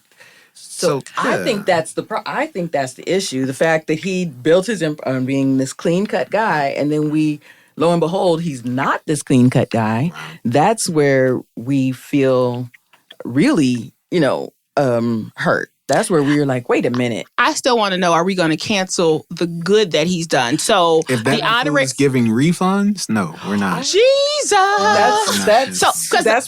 So I think that's the issue. The fact that he built his empire on being this clean cut guy, and then lo and behold, he's not this clean cut guy. That's where we feel really, hurt. That's where we're like, wait a minute. I still want to know, are we going to cancel the good that he's done? So if that includes giving refunds, no, we're not. Jesus.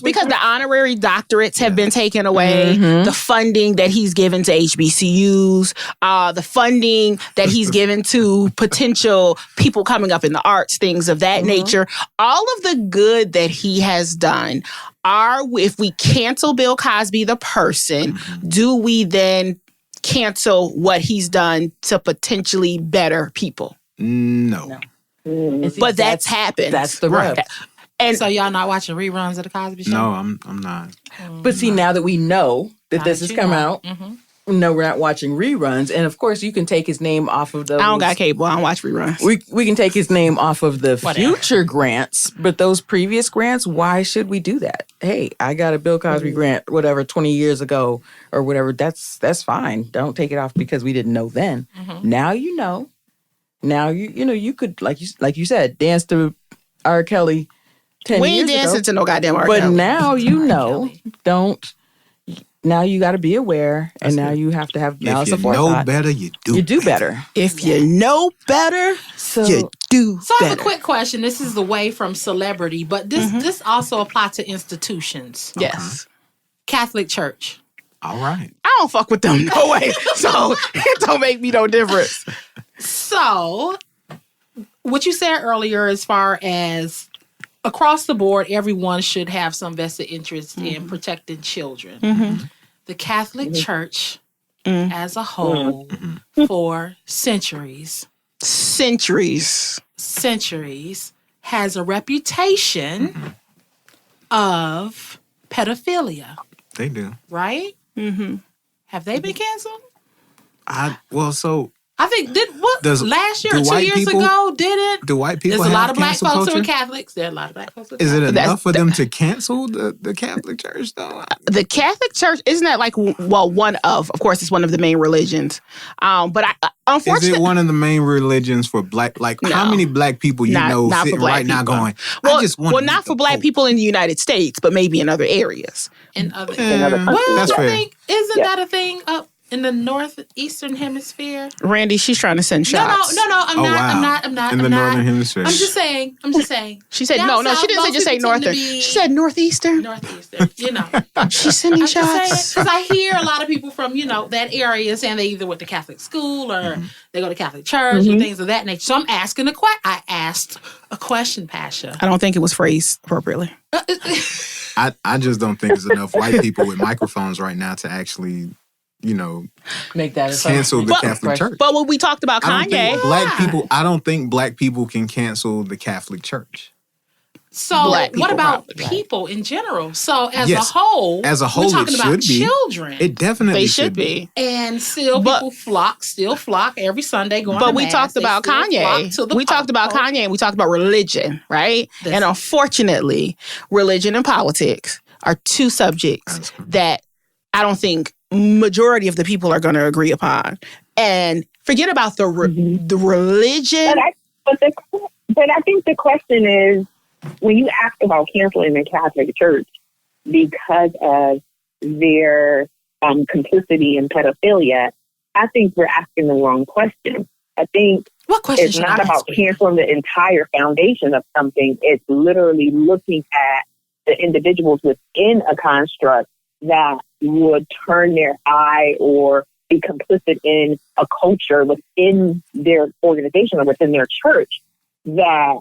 Because the honorary doctorates have been taken away, the funding that he's given to HBCUs, the funding that he's given to potential people coming up in the arts, things of that nature, all of the good that he has done. If we cancel Bill Cosby, the person, do we then cancel what he's done to potentially better people? No. But that's happened. That's the rub. And so y'all not watching reruns of the Cosby Show? No, I'm not. But see, now that we know that this has come out, no, we're not watching reruns. And of course, you can take his name off of those. I don't got cable. I don't watch reruns. We can take his name off of the future grants, but those previous grants, why should we do that? Hey, I got a Bill Cosby grant, whatever, 20 years ago or whatever. That's fine. Don't take it off because we didn't know then. Now you know. Now you could like you said dance to R. Kelly 10 We years ain't dancing ago. to no goddamn R. But Kelly. now Kelly. don't. Now you got to be aware, and now you have to have malice If you aforethought. know better, you do. You do better. If you know better, So you do So I better. have a quick question. This is away from celebrity, but this also applies to institutions. Yes. Catholic Church. All right. I don't fuck with them no way. So it don't make me no difference. So what you said earlier, as far as across the board, everyone should have some vested interest in protecting children. The Catholic Church as a whole for centuries has a reputation of pedophilia, They do. right? Have they been canceled? I think last year do or 2 white years people- ago did it? Do white people There's a have lot of black cancel folks culture? who are Catholics. There are a lot of black folks who are Is it Catholics. enough for them to cancel the Catholic Church, though? The Catholic Church, isn't that like, one of course, it's one of the main religions. But I, Is unfortunately, it one of the main religions for black? Like, how No. many black people Not for sitting black right now people. going, well, I just want not for black people in the United States, but maybe in other areas. In other, other countries. well, That's I fair. think isn't Yeah. that a thing up in the northeastern hemisphere? Randy, she's trying to send shots. No. I'm Oh, not. wow. I'm not. I'm not. In I'm the not. Northern Hemisphere. I'm just saying. She said Down no. south, She didn't say most just say people tend to northern. be She said northeastern. northeastern. She's sending I'm just saying shots. because I hear a lot of people from that area saying they either went to Catholic school or they go to Catholic church and things of that nature. So I'm asking I asked a question, Pasha. I don't think it was phrased appropriately. I just don't think there's enough white people with microphones right now to actually, make that cancel the But- Catholic Church. But when we talked about I don't think Kanye, black people can cancel the Catholic Church. So Black people what about probably, right. people in general? So as Yes. a whole, As a whole, we're talking it about should be. children. It definitely they should be. And still But- people still flock every Sunday going But to we mass. talked They about still flock Kanye. to the We talked about Pope. Kanye and we talked about religion, right? That's- And unfortunately, religion and politics are two subjects that I don't think majority of the people are going to agree upon. And forget about the religion. But I think the question is, when you ask about canceling the Catholic Church because of their complicity in pedophilia, I think we're asking the wrong question. I think What question it's should not I about ask? canceling the entire foundation of something. It's literally looking at the individuals within a construct that would turn their eye or be complicit in a culture within their organization or within their church that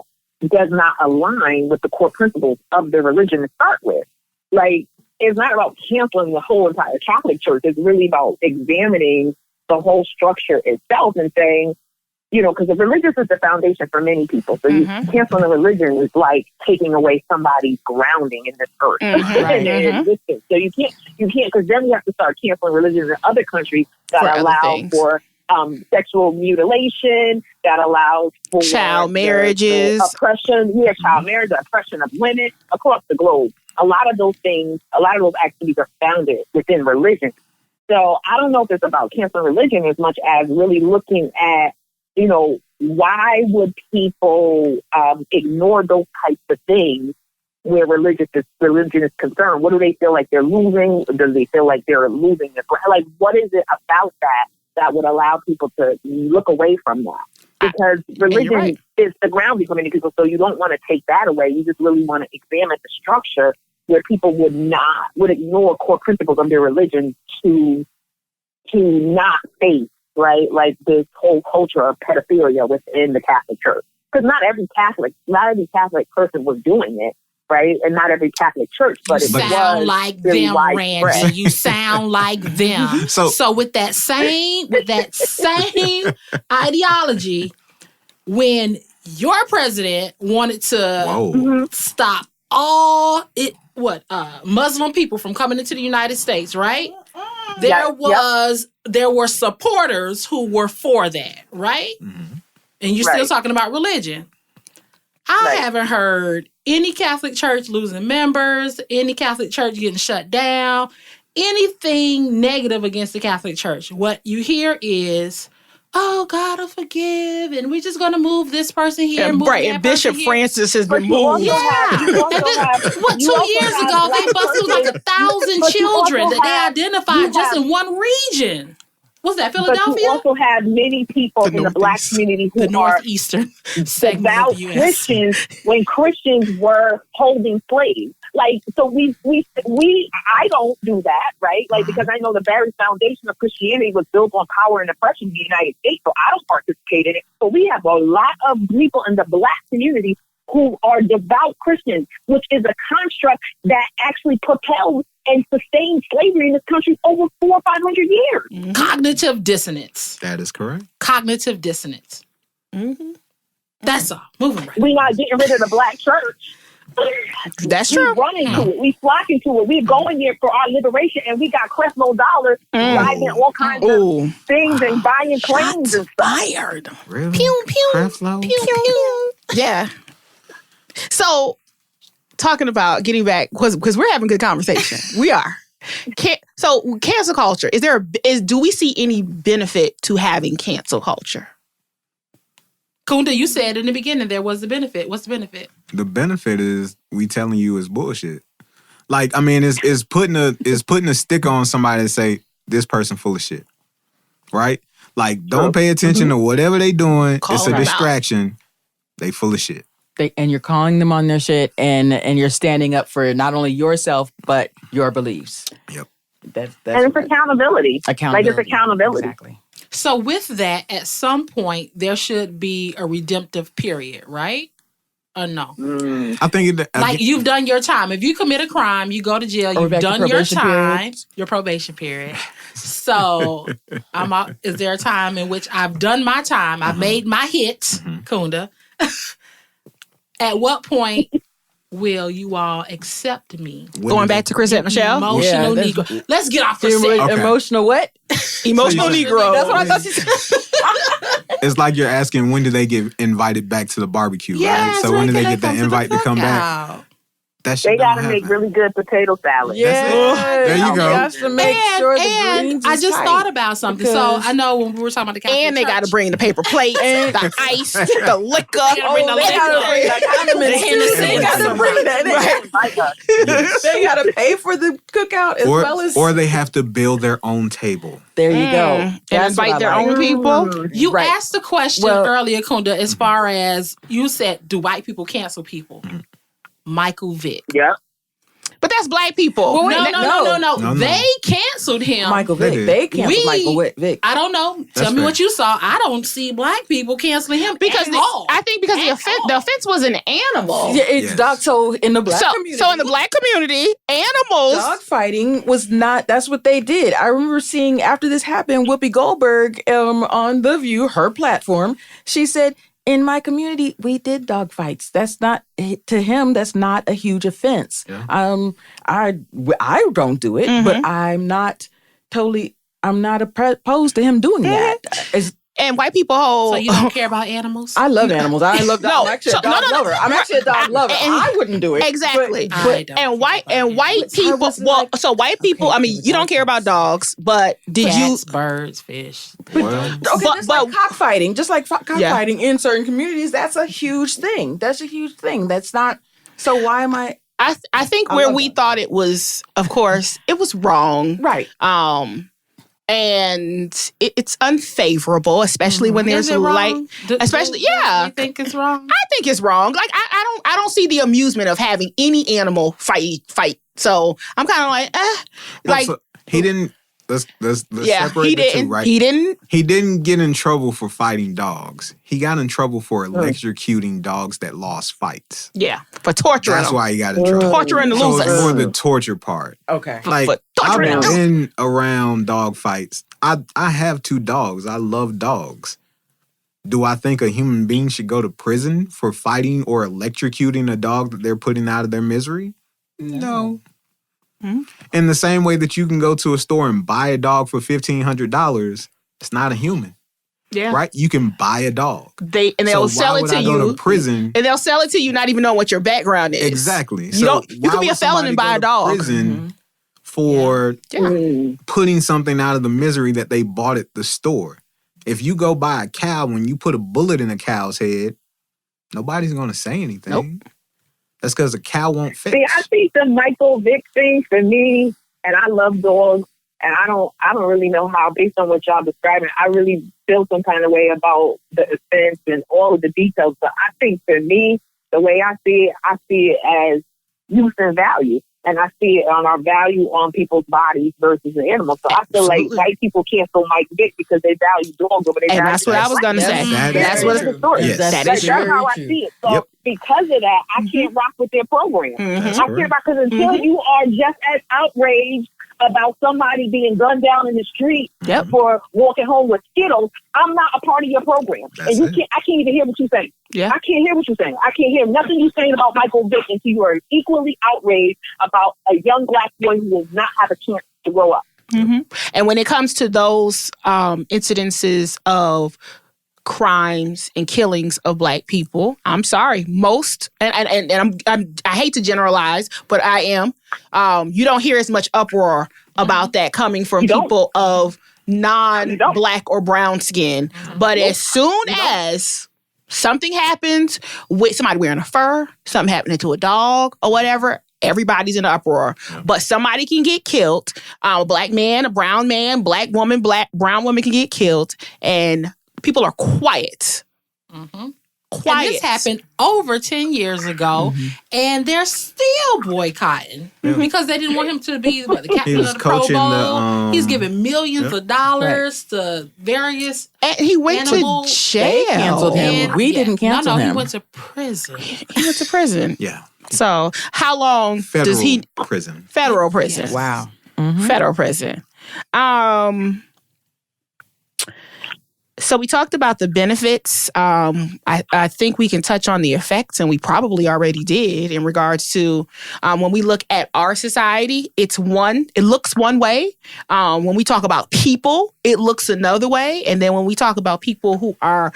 does not align with the core principles of their religion to start with. Like, it's not about canceling the whole entire Catholic Church. It's really about examining the whole structure itself and saying, because the religious is the foundation for many people. So you canceling the religion is like taking away somebody's grounding in this earth and their existence. So you can't, because then we have to start canceling religions in other countries that For other allow things. for sexual mutilation, that allows for Child the marriages. oppression, child marriage, the oppression of women across the globe. A lot of those activities are founded within religion. So I don't know if it's about canceling religion as much as really looking at, why would people ignore those types of things where religion is concerned? What do they feel like they're losing? Do they feel like they're losing their ground? Like, what is it about that would allow people to look away from that? Because religion is the grounding for many people, so you don't want to take that away. You just really want to examine the structure where people would ignore core principles of their religion to not face, right? Like this whole culture of pedophilia within the Catholic Church. Because not every Catholic person was doing it, right? And not every Catholic church, but it sound was like really them, widespread. Randy. You sound like them. So with that same ideology, when your president wanted to stop all Muslim people from coming into the United States, right? There were supporters who were for that, right? And you're still talking about religion. I haven't heard any Catholic church losing members, any Catholic church getting shut down, anything negative against the Catholic Church. What you hear is, oh, God will forgive, and we're just going to move this person here. And move right, that and Bishop person here. Francis has been But you also moved. have, you also And then, have, what, you 2 also years have ago, black they busted through like churches, 1,000 but you also children that they have- identified you just have- in one region. What's that, But Philadelphia? you also have many people The in the black Northeast. community The who are northeastern segment of devout the U.S. Christians when Christians were holding slaves. Like, so I don't do that, right? Like, because I know the very foundation of Christianity was built on power and oppression in the United States, so I don't participate in it. So we have a lot of people in the black community who are devout Christians, which is a construct that actually propels and sustained slavery in this country over 400 or 500 years. Cognitive dissonance. That is correct. Cognitive dissonance. That's all. Moving right. We're not getting rid of the black church. That's We true. run into it. We flock into it. We're going there for our liberation, and we got Creflo dollars driving all kinds Ooh. of things and buying planes and stuff. Fired. Really? Pew, pew, Creflo? pew, pew. Yeah. So, talking about getting back, because we're having good conversation. We are. So, cancel culture. Do we see any benefit to having cancel culture? Kunda, you said in the beginning there was the benefit. What's the benefit? The benefit is we telling you it's bullshit. Like, I mean, it's putting a sticker on somebody and say this person full of shit, right? Like, don't pay attention to whatever they doing. Call it's a them out. distraction. They full of shit. And you're calling them on their shit, and you're standing up for not only yourself but your beliefs. Yep. That's And it's what- accountability. accountability. Like, it's accountability. Exactly. So with that, at some point, there should be a redemptive period, right? Or no? I think it. Like you've done your time. If you commit a crime, you go to jail. Or You've back to done your probation time, period. your probation period. So, is there a time in which I've done my time? I've made my hit, Kunda. At what point will you all accept me? Going back to Chris and Michelle? Emotional Yeah, Negro. Let's get off the Emo- set. Okay. Emotional what? Emotional So you- Negro. That's what I thought you said. It's like you're asking when do they get invited back to the barbecue, Yes, right? So when do they get that come to the invite to come back? cookout? That shit They got to don't make happen. really good potato salad. Yeah. There you go. You have to make sure the And greens I is just tight. thought about something. So Because- I know when we were talking about the Catholic And they got to Church, bring the paper plates, the ice, the liquor. gotta bring the they gotta liquor. bring the condiments. The Hennessy. They gotta bring that. Like us. Yes. They got to pay for the cookout as well as. Or they have to build their own table. there you go. And That's what invite I their like. own people. you Right. asked the question Well- earlier, Kunda, as far as you said, do white people cancel people? Michael Vick. Yeah. But that's black people. No, wait, no. They canceled him. Michael They Vick. did. They canceled We- Michael Vick. I don't know. That's Tell me fair. what you saw. I don't see black people canceling him because at all. I think because the At offense, all. was an animal. Yeah, it's Yes. dog. So in the black community, So in the black community, animals. dog fighting was not. That's what they did. I remember seeing after this happened, Whoopi Goldberg on The View, her platform. She said, "In my community, we did dog fights. That's not to him. That's not a huge offense. Yeah. I don't do it, but I'm not totally. I'm not opposed to him doing that. It's- And white people hold. So you don't care about animals? I love animals. I love dogs. No, I'm actually so- a dog no. lover. I'm actually a dog lover. And- I wouldn't do it. Exactly. I But, don't and care white about and white animals. people. was Well, like- so white people. Okay, I mean, you don't care about dogs, but did Cats, birds, fish. Well, okay, But- just like cockfighting, Yeah. cockfighting in certain communities, that's a huge thing. That's a huge thing. That's not. So why am I I think I where love we that. thought it was, of course, it was wrong. right? And it's unfavorable, especially when there's Is it like, wrong? especially- Do yeah. you think it's wrong? I think it's wrong. Like I don't see the amusement of having any animal fight. So I'm kind of like, like so he didn't. Let's yeah, separate he the didn't. two, right? He didn't. He didn't get in trouble for fighting dogs. He got in trouble for electrocuting dogs that lost fights. Yeah, for torturing That's them. why he got in trouble. Torturing the So it's losers. more the torture part. Okay. Like But I've torturing them. been around dog fights. I have 2 dogs. I love dogs. Do I think a human being should go to prison for fighting or electrocuting a dog that they're putting out of their misery? No. In the same way that you can go to a store and buy a dog for $1,500, it's not a human, Yeah, right? You can buy a dog. They'll So sell why it would to I you. go to prison? And they'll sell it to you not even knowing what your background is. Exactly. You could why be a would felon and somebody buy go a dog. to prison for Yeah. putting something out of the misery that they bought at the store. If you go buy a cow, when you put a bullet in a cow's head, nobody's going to say anything. Nope. That's because a cow won't fetch. See, I think the Michael Vick thing for me, and I love dogs, and I don't really know how, based on what y'all describing, I really feel some kind of way about the offense and all of the details. But I think for me, the way I see it as use and value. And I see it on our value on people's bodies versus the animals. So I feel like white people cancel Mike Vick because they value dogs over they value. And that's what I was going to say. That's what true. Yes. That is That's true. how I see it. So because of that, I can't rock with their program. That's I can't rock because until you are just as outraged about somebody being gunned down in the street for walking home with Skittles, I'm not a part of your program. That's and I can't even hear what you're saying. Yeah. I can't hear what you're saying. I can't hear nothing you're saying about Michael Vick until you are equally outraged about a young black boy who does not have a chance to grow up. And when it comes to those incidences of crimes and killings of black people, I'm sorry, most and I hate to generalize, but I am. You don't hear as much uproar about that coming from people of non-black or brown skin. But as soon as something happens with somebody wearing a fur, something happening to a dog or whatever, everybody's in an uproar. But somebody can get killed. A black man, a brown man, black woman, brown woman can get killed, and people are quiet. Quiet. And this happened over 10 years ago, and they're still boycotting because they didn't want him to be the captain of the Pro Bowl. He's giving millions of dollars to various and he went animal. to jail. They canceled him. We didn't cancel him. No, he went to prison. He went to prison. Yeah. So how long does he... prison. Federal prison. Yes. Wow. Federal prison. So we talked about the benefits. I think we can touch on the effects, and we probably already did in regards to when we look at our society, it looks one way. When we talk about people, it looks another way. And then when we talk about people who are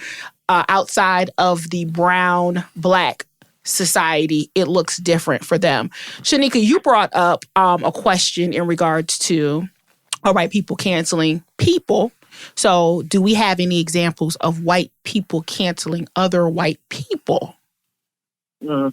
outside of the brown, black society, it looks different for them. Sheneka, you brought up a question in regards to white people canceling people. So do we have any examples of white people canceling other white people? Are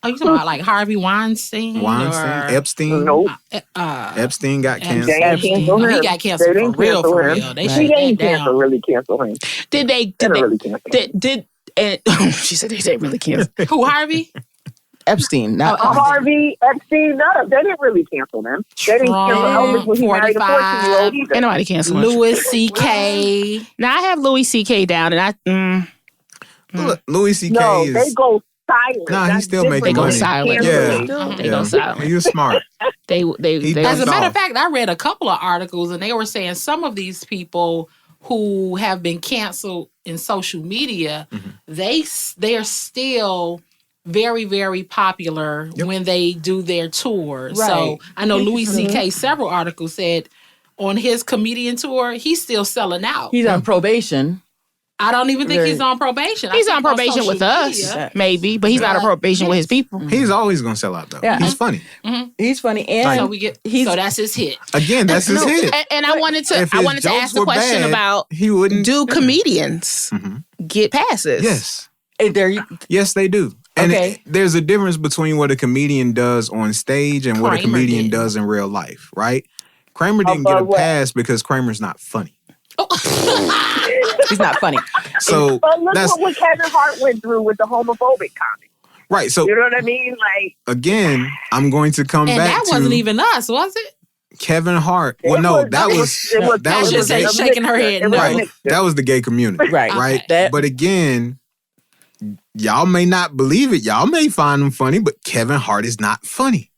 you talking about like Harvey Weinstein? Epstein? Nope. Epstein got canceled. He got canceled for real, for real. They should didn't really cancel him. Did they really cancel him. she said they didn't really cancel. Who, Harvey? Epstein, not Harvey, Epstein, no, they didn't really cancel them. They didn't cancel Elvis when he married a 14-year-old either. Ain't nobody canceling Louis C.K. Now I have Louis C.K. down, and Look, Louis C.K. No, is... they go silent. Nah, he's still making they go money. silent. Yeah. They go silent. He was smart. They As a matter off. of fact, I read a couple of articles, and they were saying some of these people who have been canceled in social media, they are still very, very popular when they do their tours. Right. So I know Louis C.K. several articles said on his comedian tour, he's still selling out. He's on probation. I don't even think he's on probation. He's on probation with us, maybe, but he's not on probation with his people. He's always going to sell out, though. Yeah. He's funny. He's funny. And so that's his hit. Again, that's his hit. And I wanted to ask the question about he wouldn't. Do comedians get passes? Yes. There, yes, they do. And Okay. there's a difference between what a comedian does on stage and what a comedian does in real life, right? Kramer didn't get a pass because Kramer's not funny. he's not funny. So but look what Kevin Hart went through with the homophobic comic. Right. So you know what I mean? Like again, I'm going to come and back that to wasn't even us, was it? Kevin Hart. Well, no, that was shaking her head. No. Right. That was the gay community. Right. Right. Okay. But again, y'all may not believe it. Y'all may find him funny, but Kevin Hart is not funny.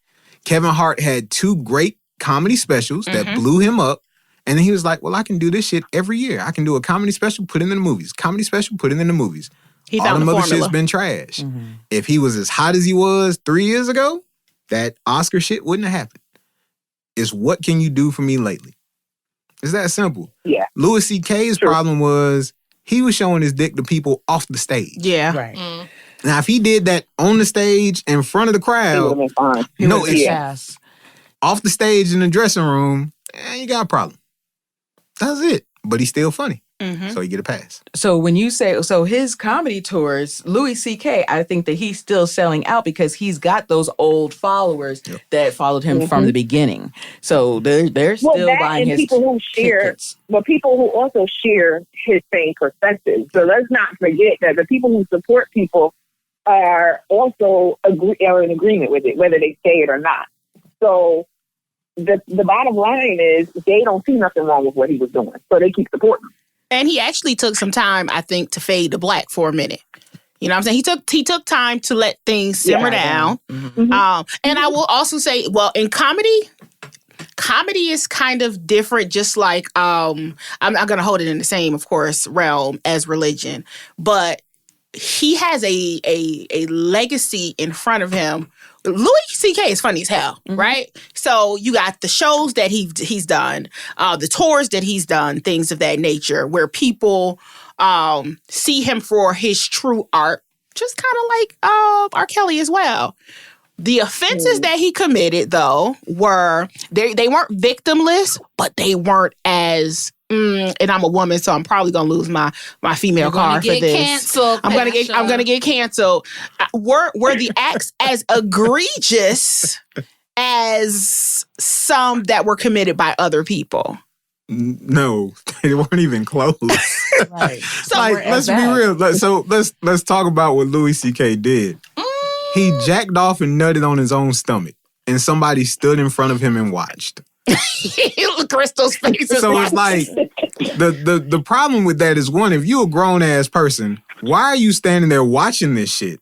Kevin Hart had 2 great comedy specials that blew him up. And then he was like, well, I can do this shit every year. I can do a comedy special, put it in the movies. Comedy special, put it in the movies. He All found the the other formula. shit's been trash. If he was as hot as he was 3 years ago, that Oscar shit wouldn't have happened. It's what can you do for me lately? It's that simple. Yeah. Louis C.K.'s problem was he was showing his dick to people off the stage. Yeah. Right. Now, if he did that on the stage in front of the crowd, no issue. Pass. Off the stage in the dressing room, you got a problem. That's it. But he's still funny. So he get a pass. So when you say, so his comedy tours, Louis C.K., I think that he's still selling out because he's got those old followers that followed him from the beginning. So they're still buying his people who share, tickets. but people who also share his same perspective. So let's not forget that the people who support people are also are in agreement with it, whether they say it or not. So the bottom line is they don't see nothing wrong with what he was doing, so they keep supporting him. And he actually took some time, I think, to fade to black for a minute. You know what I'm saying? He took time to let things simmer down. And I will also say, well, in comedy is kind of different, just like I'm not going to hold it in the same, of course, realm as religion. But he has a legacy in front of him. Louis C.K. is funny as hell, right? So you got the shows that he's done, the tours that he's done, things of that nature, where people see him for his true art, just kind of like R. Kelly as well. The offenses that he committed, though, were they weren't victimless, but they weren't as. And I'm a woman, so I'm probably gonna lose my female card for this. Canceled, I'm gonna get canceled. Were the acts as egregious as some that were committed by other people? No, they weren't even close. Right. So Like, let's be real. Let's talk about what Louis C.K. did. He jacked off and nutted on his own stomach, and somebody stood in front of him and watched. Crystal's face. So it's like the problem with that is, one, if you're a grown ass person, why are you standing there watching this shit?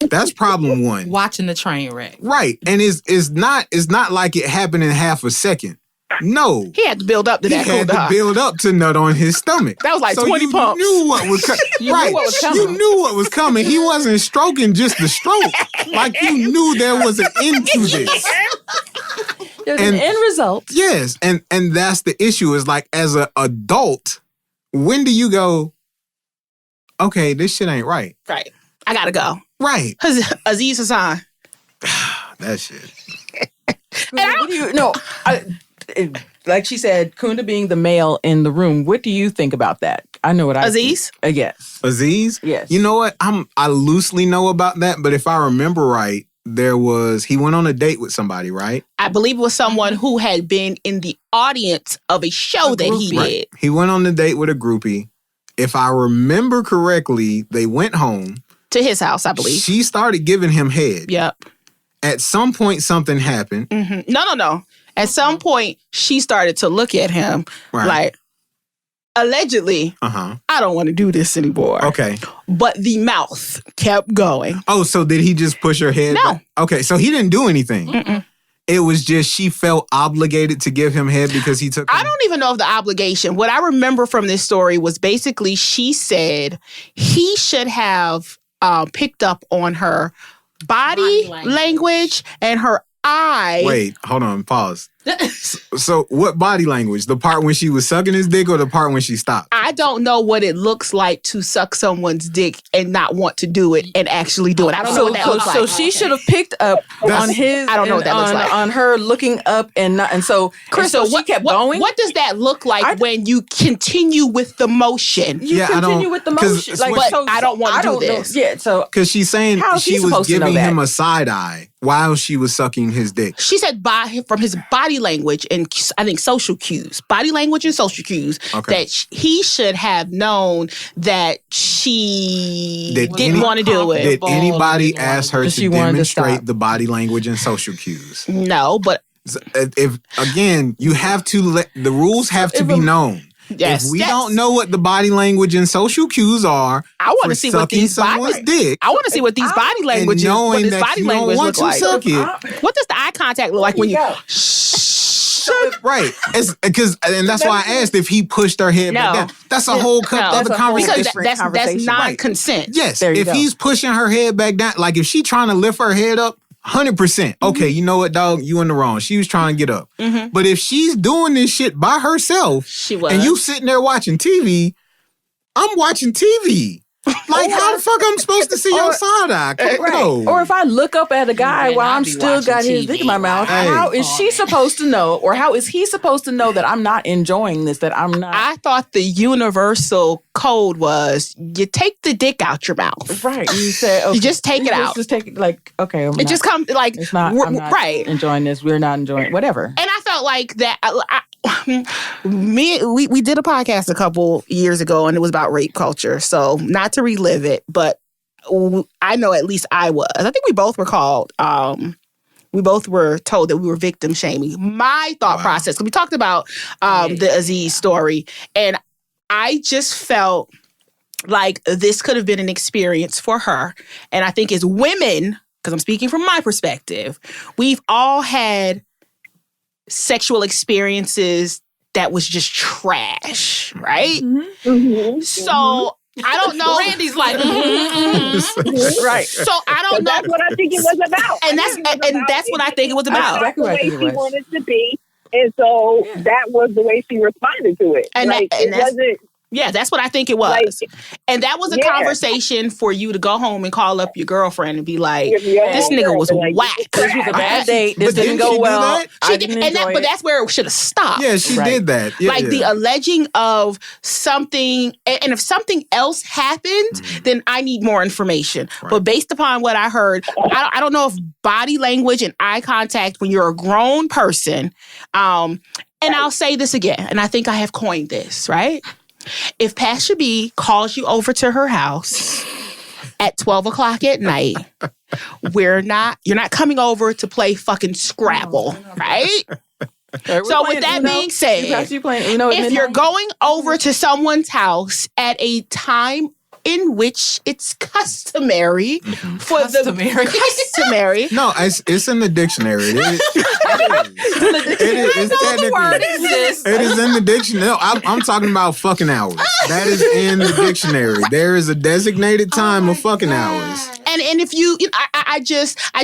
That's problem one. Watching the train wreck. Right. And it's not like it happened in half a second. No. He had to build up to that. He had to build up to nut on his stomach. That was like 20 pumps. You knew what was coming. Right. You knew what was coming. He wasn't stroking just the stroke. Like, you knew there was an end to this. There's an end result. Yes. And that's the issue, is like, as an adult, when do you go, okay, this shit ain't right? Right. I gotta go. Right. Aziz Hassan. That shit. Like she said, Kunda being the male in the room, what do you think about that? I know what I Aziz? think. Yes. Aziz? Yes. You know what? I loosely know about that, but if I remember right, he went on a date with somebody, right? I believe it was someone who had been in the audience of a show that he did. He went on a date with a groupie. If I remember correctly, they went home. To his house, I believe. She started giving him head. Yep. At some point, something happened. Mm-hmm. No. At some point, she started to look at him like, allegedly, I don't want to do this anymore. Okay. But the mouth kept going. Oh, so did he just push her head? No. back? Okay, so he didn't do anything. Mm-mm. It was just she felt obligated to give him head because he took. I don't even know if the obligation. What I remember from this story was basically she said he should have picked up on her body language and her eye. Wait, hold on, pause. So what body language? The part when she was sucking his dick or the part when she stopped? I don't know what it looks like to suck someone's dick and not want to do it and actually do it. I don't know what that looks like. So she should have picked up on his. I don't know what that looks like. On her looking up and so Crystal, she kept going. What does that look like when you continue with the motion? You continue with the motion. But I don't want to do this. Yeah, so because she's saying she was giving him a side eye while she was sucking his dick. She said from his body language and I think social cues, body language and social cues, that he should have known that she didn't want to do it. Did anybody ask her to demonstrate the body language and social cues? No, but if again, you have to the rules have to be known. Yes, if we don't know what the body language and social cues are, I want to see what these dick. I want to see what these body languages, what his body language look like. What does the eye contact look like when you? Right, and that's why I asked if he pushed her head back down. That's a whole other conversation. Because that's non-consent. Yes, if he's pushing her head back down, like if she trying to lift her head up, 100%. Okay, you know what, dog? You in the wrong. She was trying to get up. But if she's doing this shit by herself, and you sitting there watching TV, I'm watching TV. Like, how the fuck I'm supposed to see your side eye? No. Or if I look up at a guy Man, while I I'm be still watching got his TV. dick in my mouth, Hey. how is she supposed to know, or how is he supposed to know that I'm not enjoying this, that I'm not? I thought the universal code was you take the dick out your mouth. Right. You say, okay. You just take it out. Just take it, like, okay. It just comes like, It's not, I'm not right. enjoying this. We're not enjoying whatever. And I felt like that. We did a podcast a couple years ago, and it was about rape culture. So not to relive it, but I know at least I was. I think we both were called. We both were told that we were victim shaming. My thought process, because we talked about the Aziz story, and I just felt like this could have been an experience for her. And I think as women, because I'm speaking from my perspective, we've all had sexual experiences that was just trash, right? So I don't know. Randy's like, right. So I don't know. That's what I think it was about. And that's what I think it was about. That's the way she wanted to be. And so that was the way she responded to it. And like, it wasn't. Yeah, that's what I think it was. Like, and that was a conversation for you to go home and call up your girlfriend and be like, this nigga was whack. This was a bad date. This didn't go well. But that's where it should have stopped. Yeah, she did that. Yeah, like the alleging of something, and if something else happened, then I need more information. Right. But based upon what I heard, I don't know if body language and eye contact when you're a grown person, and I'll say this again, and I think I have coined this, right? If Pasha B calls you over to her house at 12 o'clock at night, you're not coming over to play fucking Scrabble, right? So with that being said, if you're going over to someone's house at a time in which it's customary for customary. No, it's in the dictionary. It is in the dictionary. No, I'm talking about fucking hours. That is in the dictionary. There is a designated time of fucking hours. And if I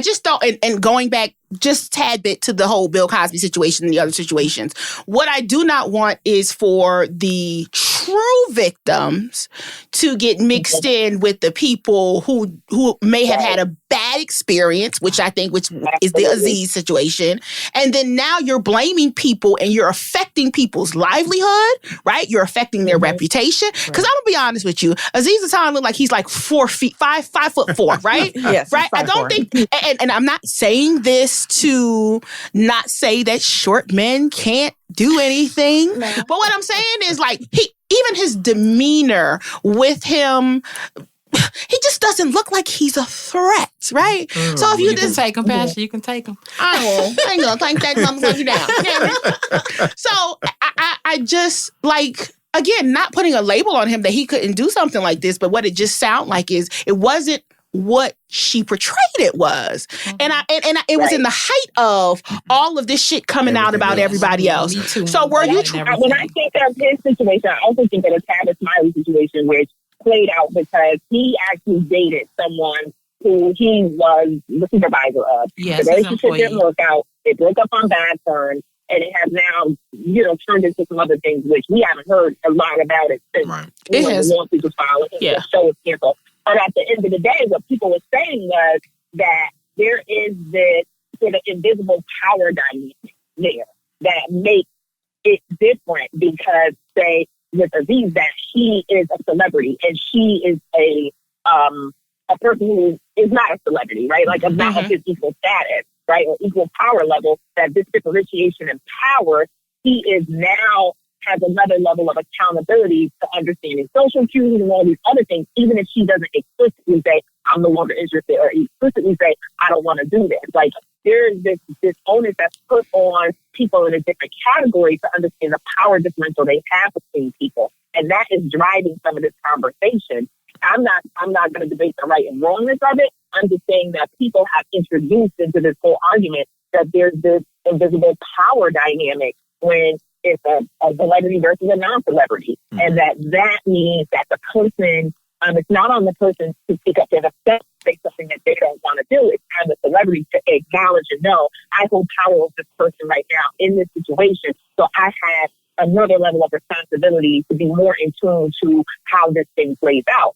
just thought, and going back just a tad bit to the whole Bill Cosby situation and the other situations, what I do not want is for the true victims to get mixed in with the people who may have had a bad experience, which I think is the Aziz situation. And then now you're blaming people and you're affecting people's livelihood, right? You're affecting their reputation. Because I'm going to be honest with you, Aziz Hassan look like he's like 5'4", right? Yes. Right? I don't think, and I'm not saying this to not say that short men can't do anything. No. But what I'm saying is like even his demeanor with him, he just doesn't look like he's a threat, right? So if you just take him, Pasha, you can take him. I ain't gonna take that motherfucker down. So I just like, again, not putting a label on him that he couldn't do something like this, but what it just sounded like is it wasn't what she portrayed it was. And it was in the height of all of this shit coming out about everybody else. Me too. So were you when I think of his situation, I also think of the Travis Smiley situation, which played out because he actually dated someone who he was the supervisor of. Yes, the relationship didn't work out. They broke up on bad terms, and it has now, turned into some other things, which we haven't heard a lot about it since the lawsuit was filed and the show was canceled. But at the end of the day, what people were saying was that there is this sort of invisible power dynamic there that makes it different because, say, with Aziz, that he is a celebrity and she is a person who is not a celebrity, right? Like not of his equal status, right? Or equal power level, that this differentiation in power, he is now has another level of accountability to understanding social cues and all these other things, even if she doesn't explicitly say, I'm no longer interested, or explicitly say, I don't want to do this. Like, there is this onus that's put on people in a different category to understand the power differential they have between people. And that is driving some of this conversation. I'm not going to debate the right and wrongness of it. I'm just saying that people have introduced into this whole argument that there's this invisible power dynamic when it's a celebrity versus a non-celebrity. And that means that the person, it's not on the person to speak up and say something that they don't want to do. It's on the celebrity to acknowledge and know, I hold power over this person right now in this situation. So I have another level of responsibility to be more in tune to how this thing plays out.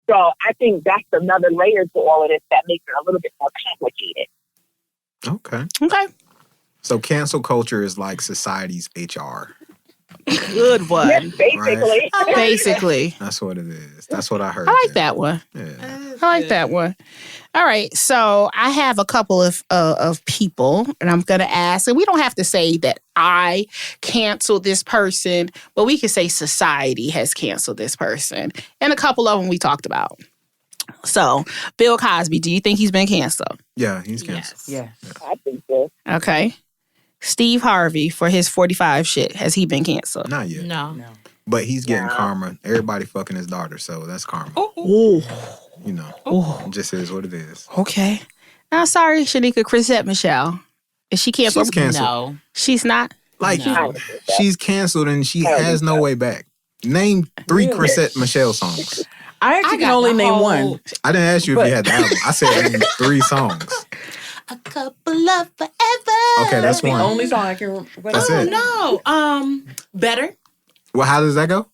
So I think that's another layer to all of this that makes it a little bit more complicated. Okay. Okay. So cancel culture is like society's HR. Good one. Yes, basically. Right. Basically. That's what it is. That's what I heard. I like that one. Yeah. I like that one. All right. So I have a couple of people, and I'm going to ask, and we don't have to say that I canceled this person, but we can say society has canceled this person. And a couple of them we talked about. So, Bill Cosby, do you think he's been canceled? Yeah, he's canceled. Yes. I think so. Okay. Steve Harvey for his 45 shit, has he been canceled? Not yet. No. But he's getting karma. Everybody fucking his daughter, so that's karma. Ooh. You know, it just is what it is. Okay. Now, sorry, Sheneka, Chrisette Michelle. Is she canceled? She's canceled. No. She's not? Like, No. she's canceled and she has no way back. Name 3 Chrisette Michelle songs. I actually can got only the name whole- one. I didn't ask you if you had the album. I said name 3 songs. A couple of forever. Okay, that's The one. only song I can remember. That's it. No. Better. Well, how does that go?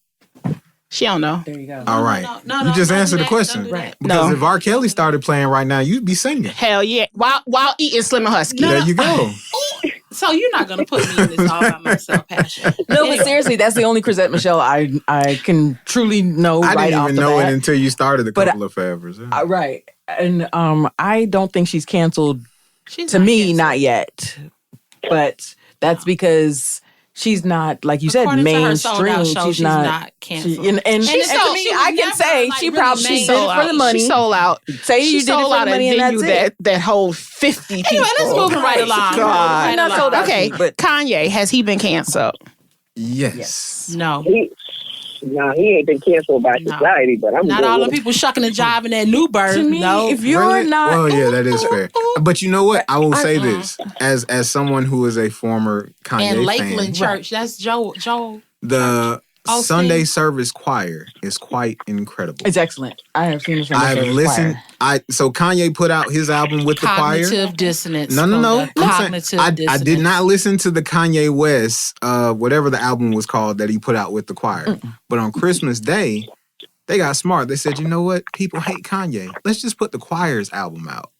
She don't know. There you go. All right. No, you just don't answered do the that. question. Don't do that. Right. Because No. if R. Kelly started playing right now, you'd be singing. Hell yeah. While eating Slim and Husky. There you go. So you're not going to put me in this all by myself, Pasha. No, but seriously, that's the only Chrisette Michelle I can truly know I right didn't off even the know bat. it until you started a But couple of favors. Yeah. Right. And I don't think she's canceled She's to not me, canceled. not yet. But that's because she's not, like you said, According to her sold mainstream. out show, She's not canceled. and And to so me, she I was can never, say like, she really probably main. did it for the money. She sold out. Say She you did it sold for the out money, and and venue that's it. that whole 50 people. Anyway, let's move right along. God. Right Not along. sold out. Okay, But- Kanye, has he been canceled? Yes. No. He ain't been canceled by No. society, but I'm Not good all with the him. people shucking and jiving that new bird. To me, No. if you're Really? not, Well, yeah, that is fair. But you know what? I will say this as someone who is a former Kanye and fan. Lakeland Church, that's Joe. The Austin. Sunday service choir is quite incredible. it's excellent. I have seen this from the I've service listened. choir. So Kanye put out his album with the choir. Cognitive dissonance. No. Kunda. I'm saying, Cognitive I dissonance. did not listen to the Kanye West, whatever the album was called that he put out with the choir. But on Christmas Day, they got smart. They said, you know what? People hate Kanye. Let's just put the choir's album out.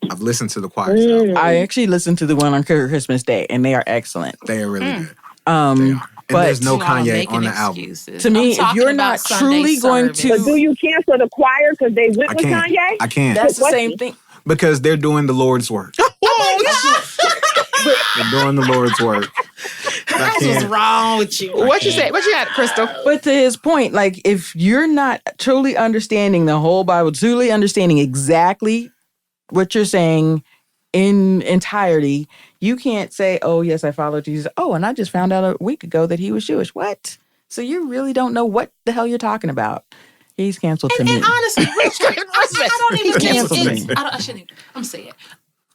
I've listened to the choir's album. I actually listened to the one on Christmas Day, and they are excellent. They are really good. They Um, are. And there's no You all Kanye making on the album. excuses. To me, I'm if talking you're about not Sunday truly going service. to- But do you cancel the choir because they went I with can't. Kanye? I can't. That's the What? same thing. Because they're doing the Lord's work. They're doing the Lord's work. I What's can't. wrong with you? What you say? What you got, Crystal? But to his point, like if you're not truly understanding the whole Bible, truly understanding exactly what you're saying in entirety, you can't say, "Oh, yes, I follow Jesus." Oh, and I just found out a week ago that he was Jewish. What? So you really don't know what the hell you're talking about. He's canceled to me. And honestly, Richard, I don't even think canceled it's. me. I shouldn't. I'm saying.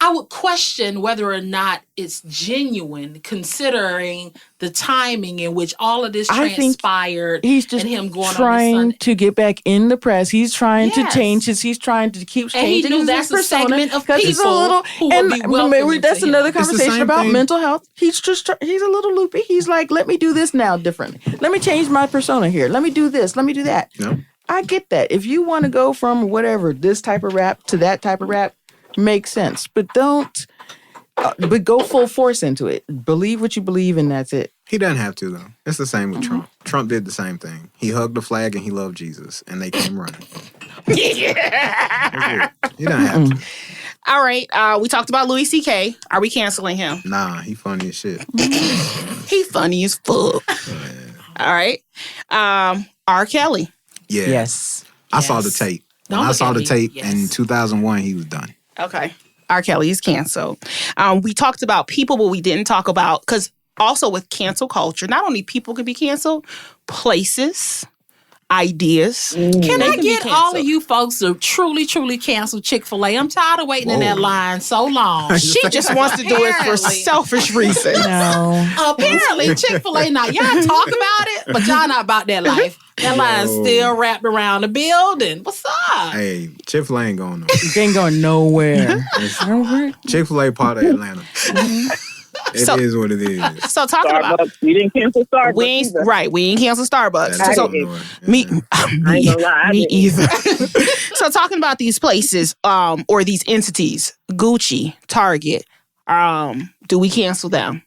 I would question whether or not it's genuine, considering the timing in which all of this I think transpired. He's just and him going on trying Sunday. to get back in the press. He's trying to Yes. change his. He's trying to keep And he changing knew his that's a persona segment of 'cause he's a people little. who will And be welcoming maybe that's to him. another It's the conversation same about thing. mental health. He's just he's a little loopy. He's like, let me do this now differently. Let me change my persona here. Let me do this. Let me do that. No. I get that. If you want to go from whatever this type of rap to that type of rap, makes sense. But don't. But go full force into it. Believe what you believe, and that's it. He doesn't have to, though. It's the same with Trump. Trump did the same thing. He hugged the flag and he loved Jesus, and they came running. That's it. He doesn't have to. All right. We talked about Louis C.K. Are we canceling him? Nah, he funny as shit. He funny as fuck. All right. R. Kelly. Yeah. Yes. I saw the Yes. tape. When Don't I look saw at the me. tape Yes. in 2001, he was done. Okay. R. Kelly is canceled. We talked about people, but we didn't talk about, because also with cancel culture, not only people can be canceled, places, ideas. Can I be get all canceled. of you folks to truly, truly cancel Chick-fil-A? I'm tired of waiting in Whoa. that line so long. She just wants to do it for Apparently. selfish reasons. No. Apparently, Chick-fil-A not. Y'all talk about it, but y'all not about that life. That line's Yo. still wrapped around the building. What's up? Hey, Chick-fil-A ain't going nowhere. You ain't going nowhere. Chick-fil-A part of Atlanta. It is what it is. So talking about Starbucks. We didn't cancel Starbucks. we ain't either. right. We ain't cancel Starbucks. That's So up north. me, I ain't gonna lie, I me didn't. either. So talking about these places, or these entities, Gucci, Target, do we cancel them?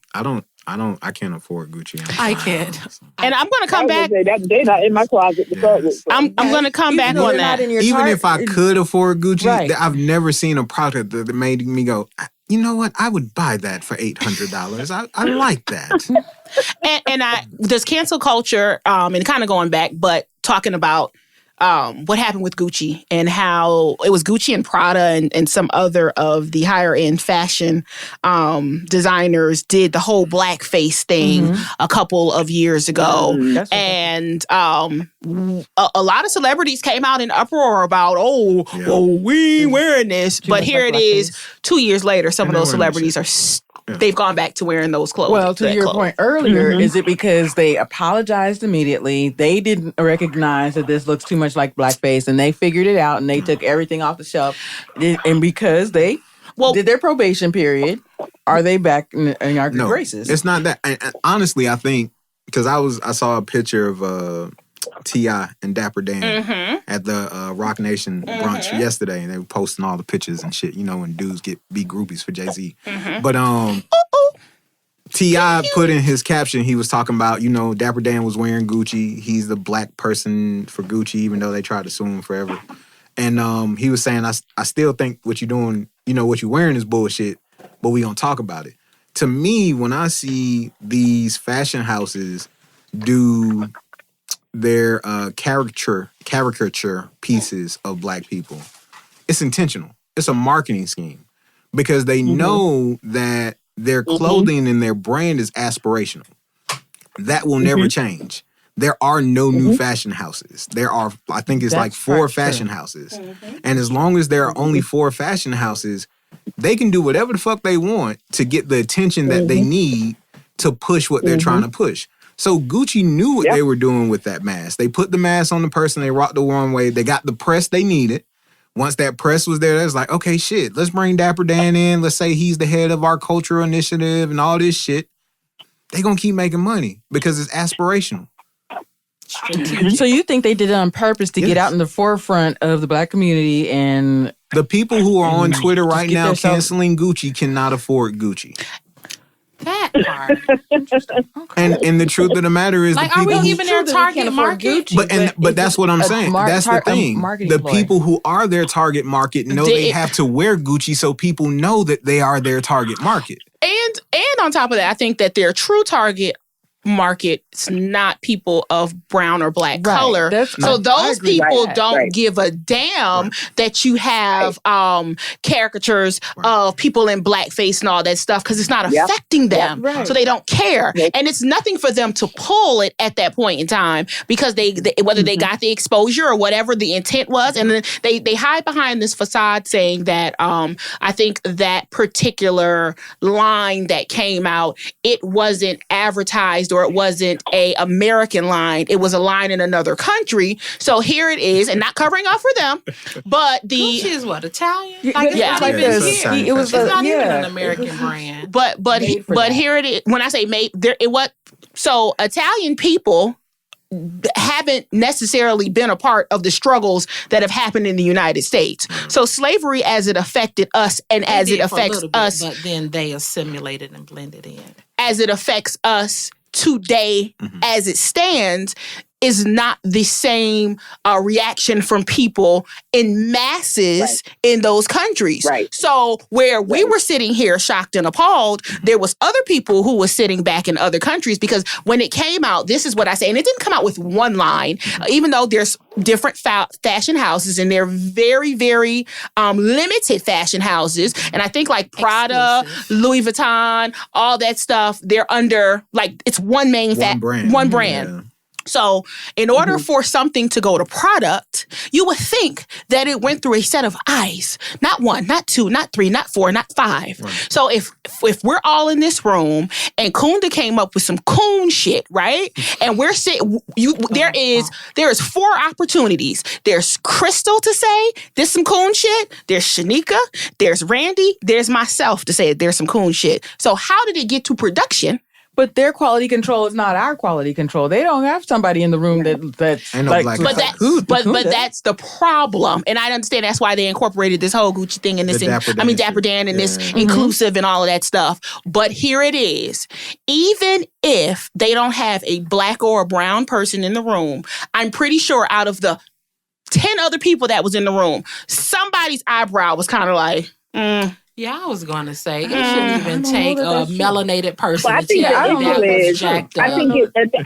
I can't afford Gucci. I can't. And I'm gonna come back. They're not in my closet to start with. So. I'm gonna come back on that. Even if I could afford Gucci, Right. I've never seen a product that made me go, you know what? I would buy that for $800. I like that. And there's cancel culture, and kind of going back, but talking about what happened with Gucci and how it was Gucci and Prada and some other of the higher end fashion designers did the whole blackface thing a couple of years ago. That's what And a lot of celebrities came out in uproar about, we ain't wearing this. But much here like it is, blackface. 2 years later, some And of those they're wearing celebrities are they've gone back to wearing those clothes. Well, to that your clothes. point earlier, is it because they apologized immediately? They didn't recognize that this looks too much like blackface, and they figured it out, and they took everything off the shelf. And because they did their probation period, are they back in our good graces? It's not that. And honestly, I think because I saw a picture of T.I. and Dapper Dan at the Rock Nation brunch yesterday, and they were posting all the pictures and shit. You know, when dudes be groupies for Jay-Z. But T.I. put in his caption, he was talking about, Dapper Dan was wearing Gucci. He's the black person for Gucci, even though they tried to sue him forever. And he was saying, I still think what you're doing, what you're wearing is bullshit, but we gonna talk about it. To me, when I see these fashion houses do their caricature pieces of black people, it's intentional. It's a marketing scheme because they know that their clothing and their brand is aspirational. That will never change. There are no new fashion houses. There are, I think it's like 4 fashion houses. And as long as there are only 4 fashion houses, they can do whatever the fuck they want to get the attention that they need to push what they're trying to push. So Gucci knew what they were doing with that mask. They put the mask on the person, they rocked the runway, they got the press they needed. Once that press was there, it was like, okay, shit, let's bring Dapper Dan in. Let's say he's the head of our cultural initiative and all this shit. They gonna keep making money because it's aspirational. So you think they did it on purpose to get out in the forefront of the black community and... The people who are on Twitter right get now themselves- canceling Gucci cannot afford Gucci. That part. And the truth of the matter is, Like, the are people we who, even their target market? but that's what I'm saying. That's the thing. The people who are their target market know they have to wear Gucci, so people know that they are their target market. And on top of that, I think that their true target market's not people of brown or black color. So those people don't give a damn that you have caricatures of people in blackface and all that stuff because it's not affecting them. So they don't care. And it's nothing for them to pull it at that point in time because they whether they got the exposure or whatever the intent was. And then they hide behind this facade saying that I think that particular line that came out, it wasn't advertised or it wasn't a American line. It was a line in another country. So here it is, and not covering up for them, but Gucci is what, Italian? Like, It's not even this. here. It It's was not even an American brand. But here it is. When I say made, there it was. So Italian people haven't necessarily been a part of the struggles that have happened in the United States. So slavery as it affected us and as it affects us. But then they assimilated and blended in. As it affects us today as it stands is not the same reaction from people in masses in those countries. So where we were sitting here shocked and appalled, there was other people who were sitting back in other countries because when it came out, this is what I say, and it didn't come out with one line, even though there's different fashion houses and they're very, very limited fashion houses. And I think like Prada, Louis Vuitton, all that stuff, they're under, like, it's one main brand. one brand. So in order for something to go to product, you would think that it went through a set of eyes. Not one, not two, not three, not four, not five. Right. So if we're all in this room and Kunda came up with some coon shit, right? And we're sitting, there is 4 opportunities. There's Crystal to say there's some coon shit. There's Sheneka. There's Randi. There's myself to say there's some coon shit. So how did it get to production? But their quality control is not our quality control. They don't have somebody in the room that's like, but that's the problem. And I understand that's why they incorporated this whole Gucci thing and this, Dapper Dan and this inclusive and all of that stuff. But here it is. Even if they don't have a black or a brown person in the room, I'm pretty sure out of the 10 other people that was in the room, somebody's eyebrow was kind of like, Yeah, I was going to say it shouldn't even take a melanated person. Well, I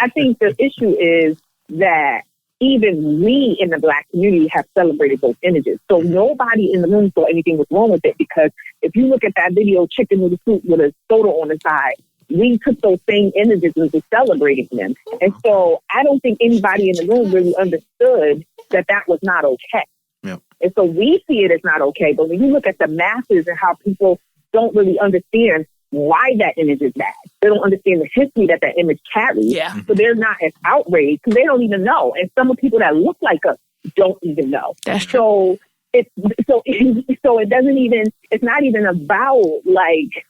think the issue is that even we in the Black community have celebrated those images. So nobody in the room thought anything was wrong with it, because if you look at that video, chicken noodle soup with a soda on the side, we took those same images and was celebrating them. And so I don't think anybody in the room really understood that was not okay. Yep. And so we see it as not okay. But when you look at the masses and how people don't really understand why that image is bad, they don't understand the history that image carries. Yeah. So they're not as outraged because they don't even know. And some of the people that look like us don't even know. That's true. So it doesn't even, it's not even about like,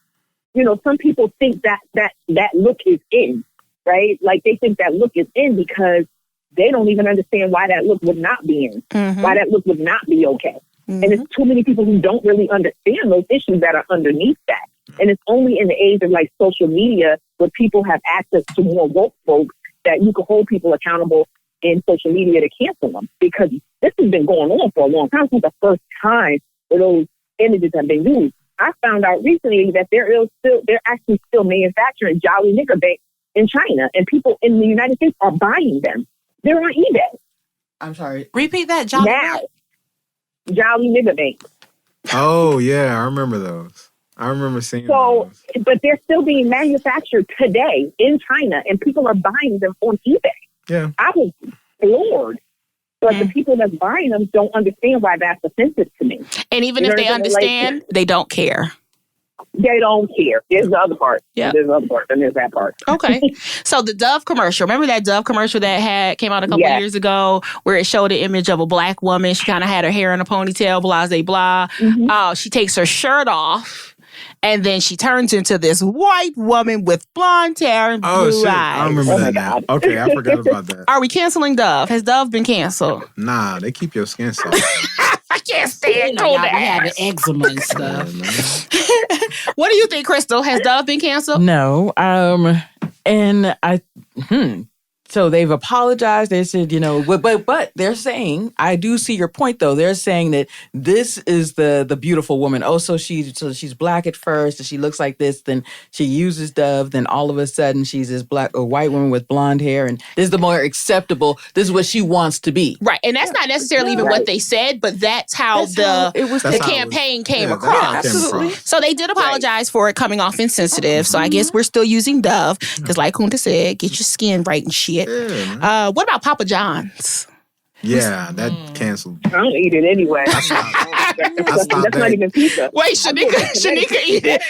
some people think that look is in, right? Like they think that look is in because they don't even understand why that look would not be in, why that look would not be okay. And it's too many people who don't really understand those issues that are underneath that. And it's only in the age of like social media where people have access to more woke folks that you can hold people accountable in social media to cancel them, because this has been going on for a long time. It's not the first time that those images have been used. I found out recently that they're actually still manufacturing Jolly Nigger Banks in China, and people in the United States are buying them. They're on eBay. I'm sorry. Repeat that, Jolly. Now, Jolly Nigger Banks. Oh yeah, I remember those. I remember seeing those. But they're still being manufactured today in China, and people are buying them on eBay. Yeah, I was floored. But the people that's buying them don't understand why that's offensive to me. And even if they understand, they don't care. They don't care. There's the other part. Yeah. There's the other part, and there's that part. Okay. So the Dove commercial, remember that Dove commercial that came out a couple of years ago where it showed an image of a black woman? She kind of had her hair in a ponytail, blah, blah, blah. She takes her shirt off. And then she turns into this white woman with blonde hair and blue eyes. I remember that now. Okay, I forgot about that. Are we canceling Dove? Has Dove been canceled? Nah, they keep your skin soft. I can't stand y'all be having eczema and stuff. What do you think, Crystal? Has Dove been canceled? No. So they've apologized. They said, but they're saying, I do see your point though. They're saying that this is the beautiful woman. Oh, so she's black at first, and she looks like this. Then she uses Dove. Then all of a sudden she's this white woman with blonde hair, and this is the more acceptable. This is what she wants to be. Right, and that's not necessarily even what they said, but that's how the campaign came across. Absolutely. So they did apologize for it coming off insensitive. So I guess we're still using Dove because, like Kunda said, get your skin right and shit. Yeah, what about Papa John's? Yeah, that canceled. I don't eat it anyway. That's not even pizza. Wait, Sheneka eat it.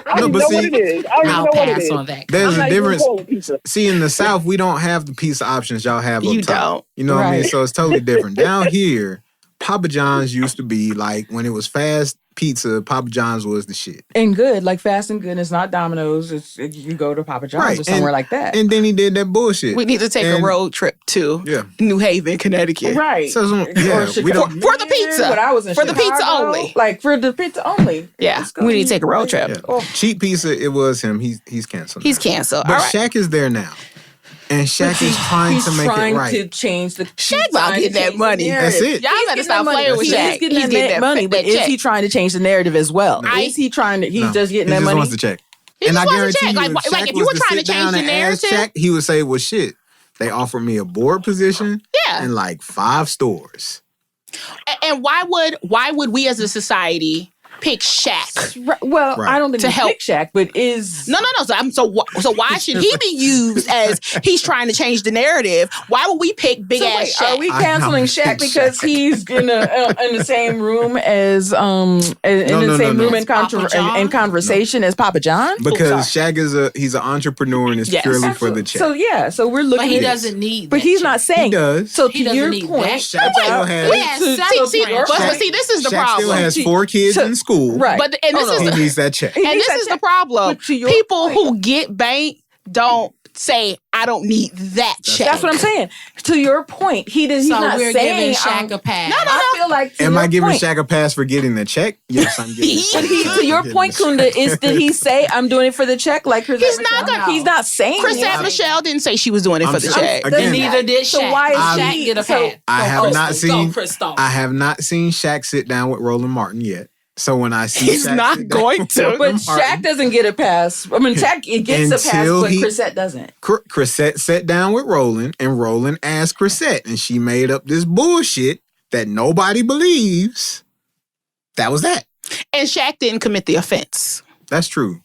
I don't know what it is. I'll pass on that. There's a difference. See, in the South, we don't have the pizza options y'all have up top. You know what I mean? So it's totally different. Down here, Papa John's used to be like, when it was fast pizza, Papa John's was the shit. And good, like fast and good. It's not Domino's. You go to Papa John's or somewhere like that. And then he did that bullshit. We need to take a road trip to New Haven, Connecticut. Right. So, for the pizza. When I was in Chicago, the pizza only. Like for the pizza only. Yeah. We need to take a road trip. Yeah. Oh. Cheap Pizza, it was him. He's canceled. He's canceled. But Shaq is there now. And Shaq is trying to make it right. To change the Shaq about getting that money. That's it. Y'all better stop playing with Shaq. He's getting that money, but is he trying to change the narrative as well? Is he trying to? He's just getting that money. He just wants to check. And I guarantee you, if you were trying to change the narrative, Shaq, he would say, "Well, shit, they offered me a board position, in like 5 stores." And why would we as a society pick Shaq. Right. Well, Right. I don't think To to help. pick Shaq, but is No. So why should he be used as he's trying to change the narrative? Why would we pick big So ass wait, Shaq? are we I canceling know, Shaq because Shaq. he's in the same room as No. in, Papa John? in conversation as Papa John? Because Shaq he's an entrepreneur and it's Yes. purely for the check. So we're looking. But he at, doesn't need. But that he's check. not saying. He does. So He to doesn't your need point, that. Shaq still has. He has several See, friends. but see, this is the Shaq problem. still has 4 kids So- in school. right? But and this He is needs that check. He and needs this that is the check. problem. But to your People point- who get banked don't say, "I don't need that check." That's what I'm saying. To your point, he's So not we're saying giving Shaq a pass. I feel like to Am your I giving point, Shaq a pass for getting the check? Yes, I'm giving. But to your point, Kunda, did he say I'm doing it for the check? Like He's not gonna- He's not saying Chrisette it. Michelle didn't say she was doing it I'm for the saying- check. again, And neither did Shaq. So why is Shaq he- get a so- pass? I have Go, not go, seen. Christoph. I have not seen Shaq sit down with Roland Martin yet. So when I see He's Shaq not sit down going with to. Roland But Martin, Shaq doesn't get a pass. I mean, Shaq gets a pass, Until but he- Chrisette doesn't. Chrisette sat down with Roland, and Roland asked Chrisette, and she made up this bullshit that nobody believes. That was that. And Shaq didn't commit the offense. That's true.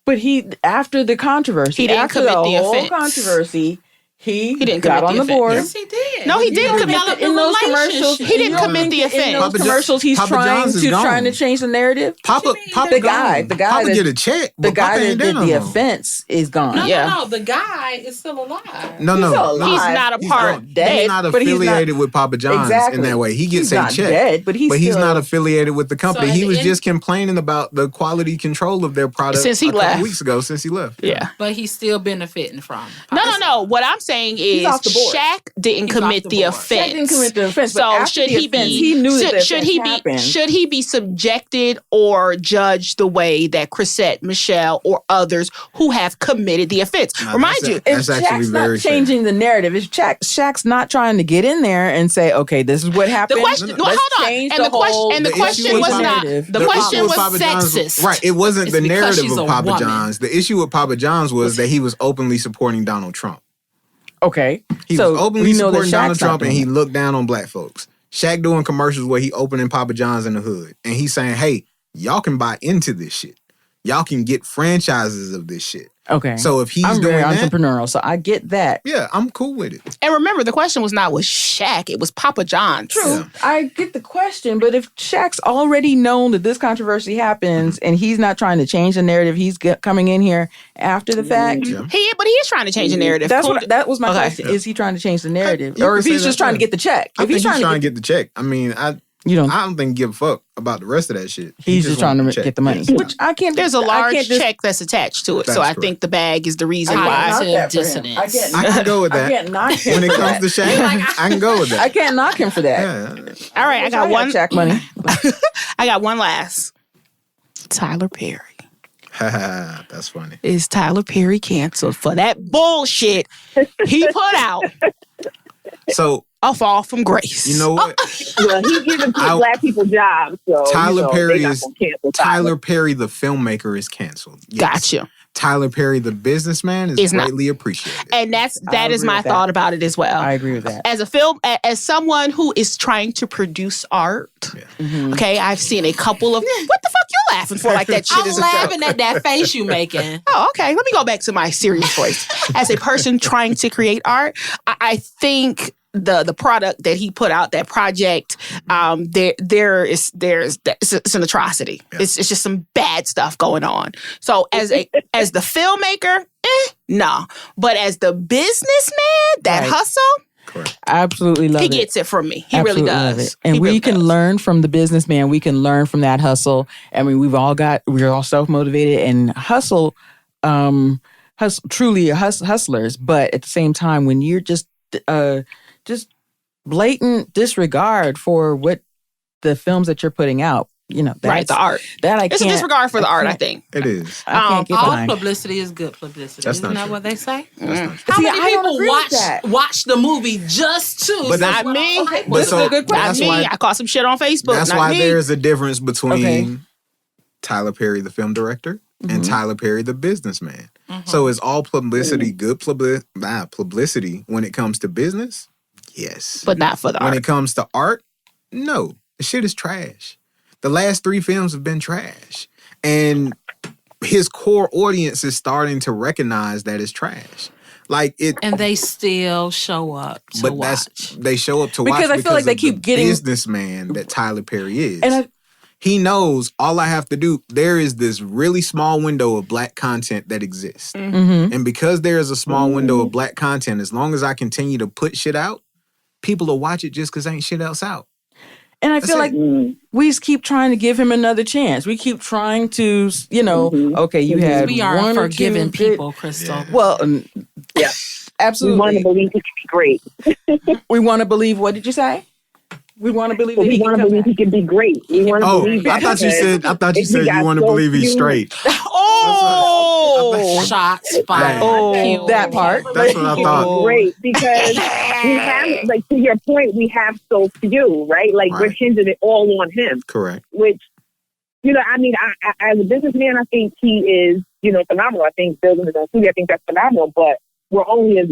But after the controversy, He didn't after commit the the whole offense. controversy, he didn't got commit on the the board. offense. Yes, he did. No, he didn't commit developed in a those commercials. relationship. He didn't You don't commit think the that in offense. those Papa commercials, he's Papa trying John's is to gone. change the narrative. Papa The guy Papa that- get a check. The but guy Papa that ain't did done the no more. offense is gone. No, Yeah. no. The guy is still alive. No, He's no, still no. alive. He's not a He's part. not dead, He's not but he's not- affiliated with Papa John's Exactly. in that way. He gets He's a not check. dead, but he's still- not affiliated with the company. So He at was the just complaining about the quality control of their product Since he a couple left. weeks ago. Since he left. Yeah. But he's still benefiting from. No. What I'm saying is off the board. Shaq didn't He's commit off the the board. offense. Shaq didn't commit the offense, but So after should the he offense, be? he knew that the should he offense be? happened. Should he be subjected or judged the way that Chrisette, Michelle, or others who have committed the offense? No, Remind that's you, it. That's If actually Shaq's very not changing the narrative, if Shaq's not trying to get in there and say, okay, this is what the happened. question. no, No, let's hold on. change And the question. whole- And the The question issue was with not. narrative. The issue question with was Papa John's- sexist. Right. It wasn't It's the because narrative she's of a Papa woman. John's. The issue with Papa John's was that he was openly supporting Donald Trump. Okay. He so was openly we know that supporting Donald Shaq's not Trump, and doing he it. looked down on black folks. Shaq doing commercials where he opening Papa John's in the hood, and he's saying, "Hey, y'all can buy into this shit. Y'all can get franchises of this shit." Okay. So if he's I'm doing very that, entrepreneurial, so I get that. yeah, I'm cool with it. And remember, the question was not with Shaq. It was Papa John's. True. Yeah. I get the question, but if Shaq's already known that this controversy happens and he's not trying to change the narrative, he's coming in here after the fact. Yeah. But he is trying to change the narrative. That was my Okay. question. Is he trying to change the narrative, You or can if he's say just that, trying too. to get the check? I If think he's trying to get the check. I mean, I don't. don't think he give a fuck about the rest of that shit. He's just trying to get the money, Yes. which I can't. There's a I large can't just- check that's attached to it. That's So I correct. think the bag is the reason I why. can't knock Cognitive that for him. dissonance. I can go with I that. can't knock him When it for comes that. to Shaq, I can go with I that. can't knock him for that. Yeah. All right, I got one. Shaq money. I got one last. Tyler Perry. That's funny. Is Tyler Perry canceled for that bullshit he put out So a Fall from Grace? you know what? Well, he's giving I- black people jobs, so Tyler Perry they're not is gonna cancel Tyler Perry, the filmmaker, is canceled. Yes. Gotcha. Tyler Perry, the businessman, is Is not. greatly appreciated. And that I is agree my with that. thought about it as well. I agree with that. As a as someone who is trying to produce art, Mm-hmm. okay, I've seen a couple of what the fuck you laughing for like that shit I'm is a joke. laughing at that face you making. Oh, okay. Let me go back to my serious voice. As a person trying to create art, I think the product that he put out, that project, it's an atrocity. Yeah. It's just some bad stuff going on. So as the filmmaker, no. But as the businessman, that Right. hustle, Correct. I absolutely love he it. gets it from me. He Absolutely really love does. it. And He we really can does. learn from the businessman. We can learn from that hustle. I mean, we're all self-motivated and truly hustlers. But at the same time, when you're just blatant disregard for what the films that you're putting out, Right, the art. That I It's a can't. disregard for the art, I think. It is. I can't get All behind. publicity is good publicity. That's Isn't not that true. what they say? That's not true. How See, many I don't people agree with that. watch the movie just to? But that's- Not me. But This is so a good Not that's me. why I caught some shit on Facebook. that's Not why me. there's a difference between Okay. Tyler Perry, the film director, and Mm-hmm. Tyler Perry, the businessman. So is all publicity good publicity when it comes to business? Yes. But not for the when art. it comes to art, no. The shit is trash. The last 3 films have been trash. And his core audience is starting to recognize that it's trash. Like it, And they still show up to watch. They show up to watch Because I feel like they keep getting businessman that Tyler Perry is. And he knows all I have to do. There is this really small window of black content that exists, and because there is a small window of black content, as long as I continue to put shit out, people will watch it just because ain't shit else out. And I feel like we just keep trying to give him another chance. We keep trying to, okay, you had we are one forgiving or two people, Crystal. Yeah. Well, Yeah. absolutely. We want to believe he can be great. We want to believe. What did you say? We want to believe. But That we he want can to come believe back. he can be great. We want to believe I thought you said we got you want to so believe he's few- straight. Oh, Shots fired. oh, that part. That's what I thought. Great, because we have, like, to your point, we have so few, right? Like, we're Right. hinging it all on him, Correct. which, I mean, I as a businessman, I think he is, phenomenal. I think building his own studio, I think that's phenomenal, but we're only as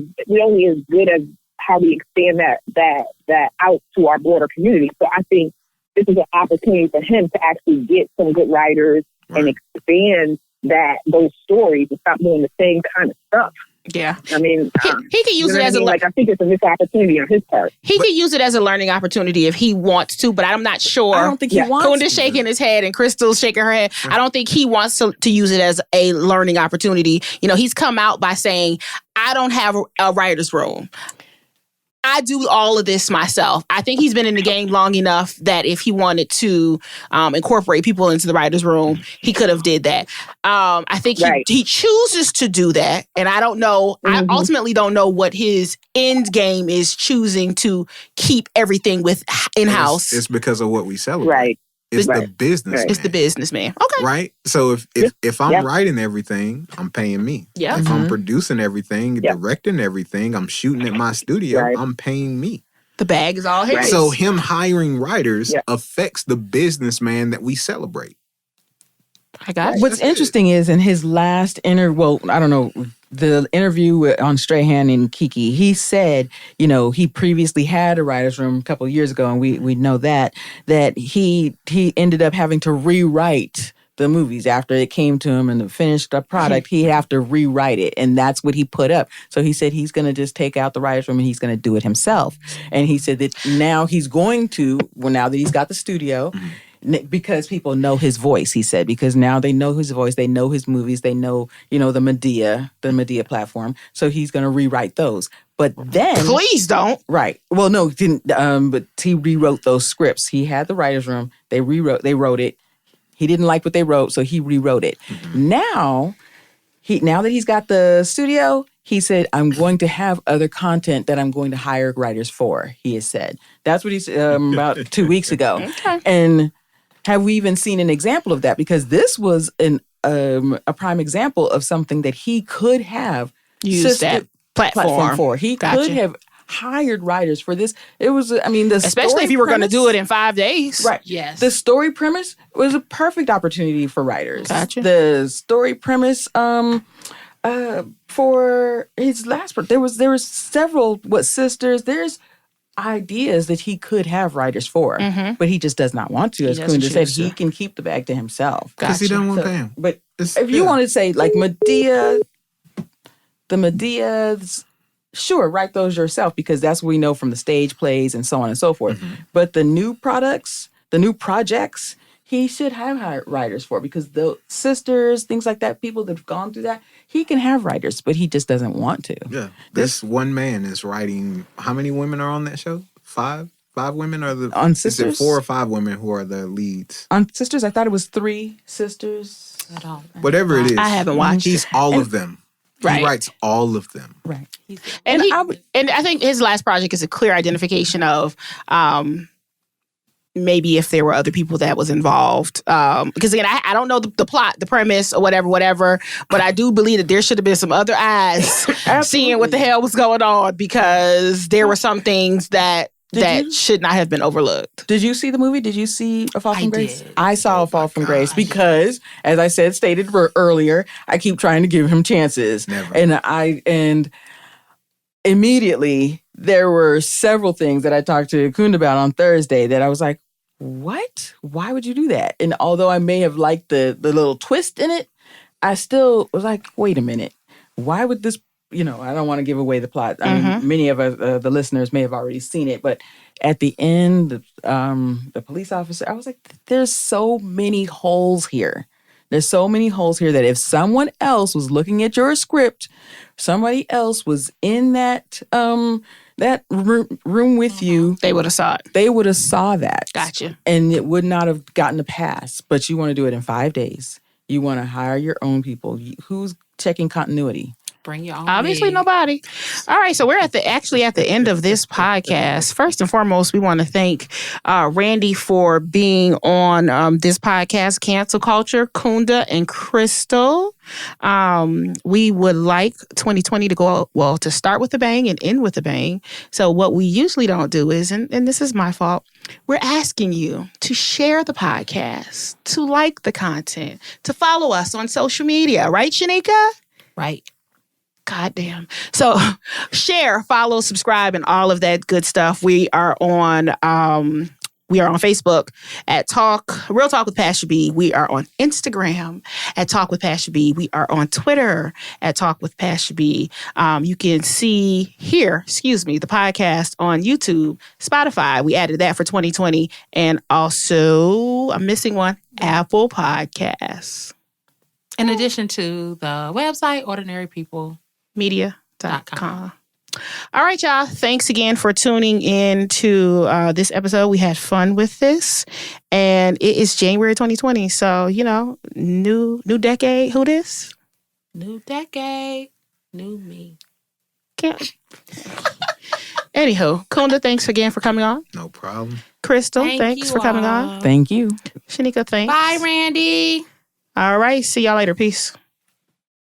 good as how we expand that out to our broader community. So I think this is an opportunity for him to actually get some good writers and expand those stories and stop doing the same kind of stuff. Yeah. I mean, He could use it as I think it's a missed opportunity on his part. He could use it as a learning opportunity if he wants to, but I'm not sure. I don't think he wants Kunda's shaking his head and Crystal's shaking her head. I don't think he wants to use it as a learning opportunity. He's come out by saying, I don't have a writer's room. I do all of this myself. I think he's been in the game long enough that if he wanted to incorporate people into the writer's room, he could have did that. I think he chooses to do that. And I don't know. I ultimately don't know what his end game is, choosing to keep everything with in-house. It's because of what we celebrate. Right. It's the business. It's the businessman. Okay. Right? So if I'm writing everything, I'm paying me. Yeah. If I'm producing everything, directing everything, I'm shooting at my studio, I'm paying me. The bag is all his. Right. So him hiring writers affects the businessman that we celebrate. I got you. What's interesting is in his last the interview on Strahan and Kiki, he said, he previously had a writer's room a couple of years ago, and we know that he ended up having to rewrite the movies after it came to him and the finished product. He'd have to rewrite it, and that's what he put up. So he said he's going to just take out the writer's room and he's going to do it himself. And he said that now he's going to, now that he's got the studio, because people know his voice, he said, because now they know his voice, they know his movies, they know, the Medea platform. So he's going to rewrite those. But then... Please don't. Right. Well, no, didn't. But he rewrote those scripts. He had the writer's room. They wrote it. He didn't like what they wrote, so he rewrote it. Now that he's got the studio, he said, I'm going to have other content that I'm going to hire writers for, he has said. That's what he said about 2 weeks ago. Okay. And have we even seen an example of that? Because this was a prime example of something that he could have used that platform for. He could have hired writers for this. It was, especially if you were going to do it in 5 days. Right. Yes. The story premise was a perfect opportunity for writers. Gotcha. The story premise for his last book, there was several sisters. There's ideas that he could have writers for, but he just does not want to. As Kunda said, he can keep the bag to himself. Because he don't want to pay him. But if you want to say like Medea, the Medeas, sure, write those yourself, because that's what we know from the stage plays and so on and so forth. But the new projects, he should have hired writers for, because the sisters, things like that, people that have gone through that, he can have writers, but he just doesn't want to. Yeah. This one man is writing. How many women are on that show? 5? 5 women are the... On Sisters? Is it 4 or 5 women who are the leads? On Sisters, I thought it was 3 sisters. Whatever it is. I haven't watched He's all of them. Right. He writes all of them. Right. And I think his last project is a clear identification of maybe if there were other people that was involved. Because again, I don't know the plot, the premise, or whatever, but I do believe that there should have been some other eyes seeing what the hell was going on, because there were some things that should not have been overlooked. Did you see the movie? Did you see A Fall from Grace? did. I saw A Fall from Grace because, as I stated earlier, I keep trying to give him chances. Never. And immediately there were several things that I talked to Kunda about on Thursday that I was like, what? Why would you do that? And although I may have liked the little twist in it, I still was like, wait a minute. Why would this, I don't want to give away the plot. I mean, many of us, the listeners may have already seen it, but at the end, the police officer, I was like, there's so many holes here. There's so many holes here that if someone else was looking at your script, somebody else was in that room with you, They would have saw it. they would have saw that. Gotcha. And it would not have gotten a pass. But you want to do it in 5 days. You want to hire your own people. Who's checking continuity? Bring your own. Obviously, wig. nobody. All right, so we're at the end of this podcast. First and foremost, we want to thank Randi for being on this podcast, Cancel Culture, Kunda and Crystal. We would like 2020 to go to start with a bang and end with a bang. So what we usually don't do is, and this is my fault, we're asking you to share the podcast, to like the content, to follow us on social media, right, Sheneka? Right. Goddamn. So share, follow, subscribe, and all of that good stuff. We are on Facebook at Real Talk with Pasha B. We are on Instagram at Talk with Pasha B. We are on Twitter at Talk with Pasha B. You can the podcast on YouTube, Spotify. We added that for 2020. And also, I'm missing one, Apple Podcasts. In addition to the website, ordinarypeople.com. All right, y'all. Thanks again for tuning in to this episode. We had fun with this. And it is January 2020. So, new decade. Who this? New decade, new me. Anywho, Kunda, thanks again for coming on. No problem. Crystal, Thank thanks you for coming all. on. Thank you. Sheneka, thanks. Bye, Randi. All right. See y'all later. Peace.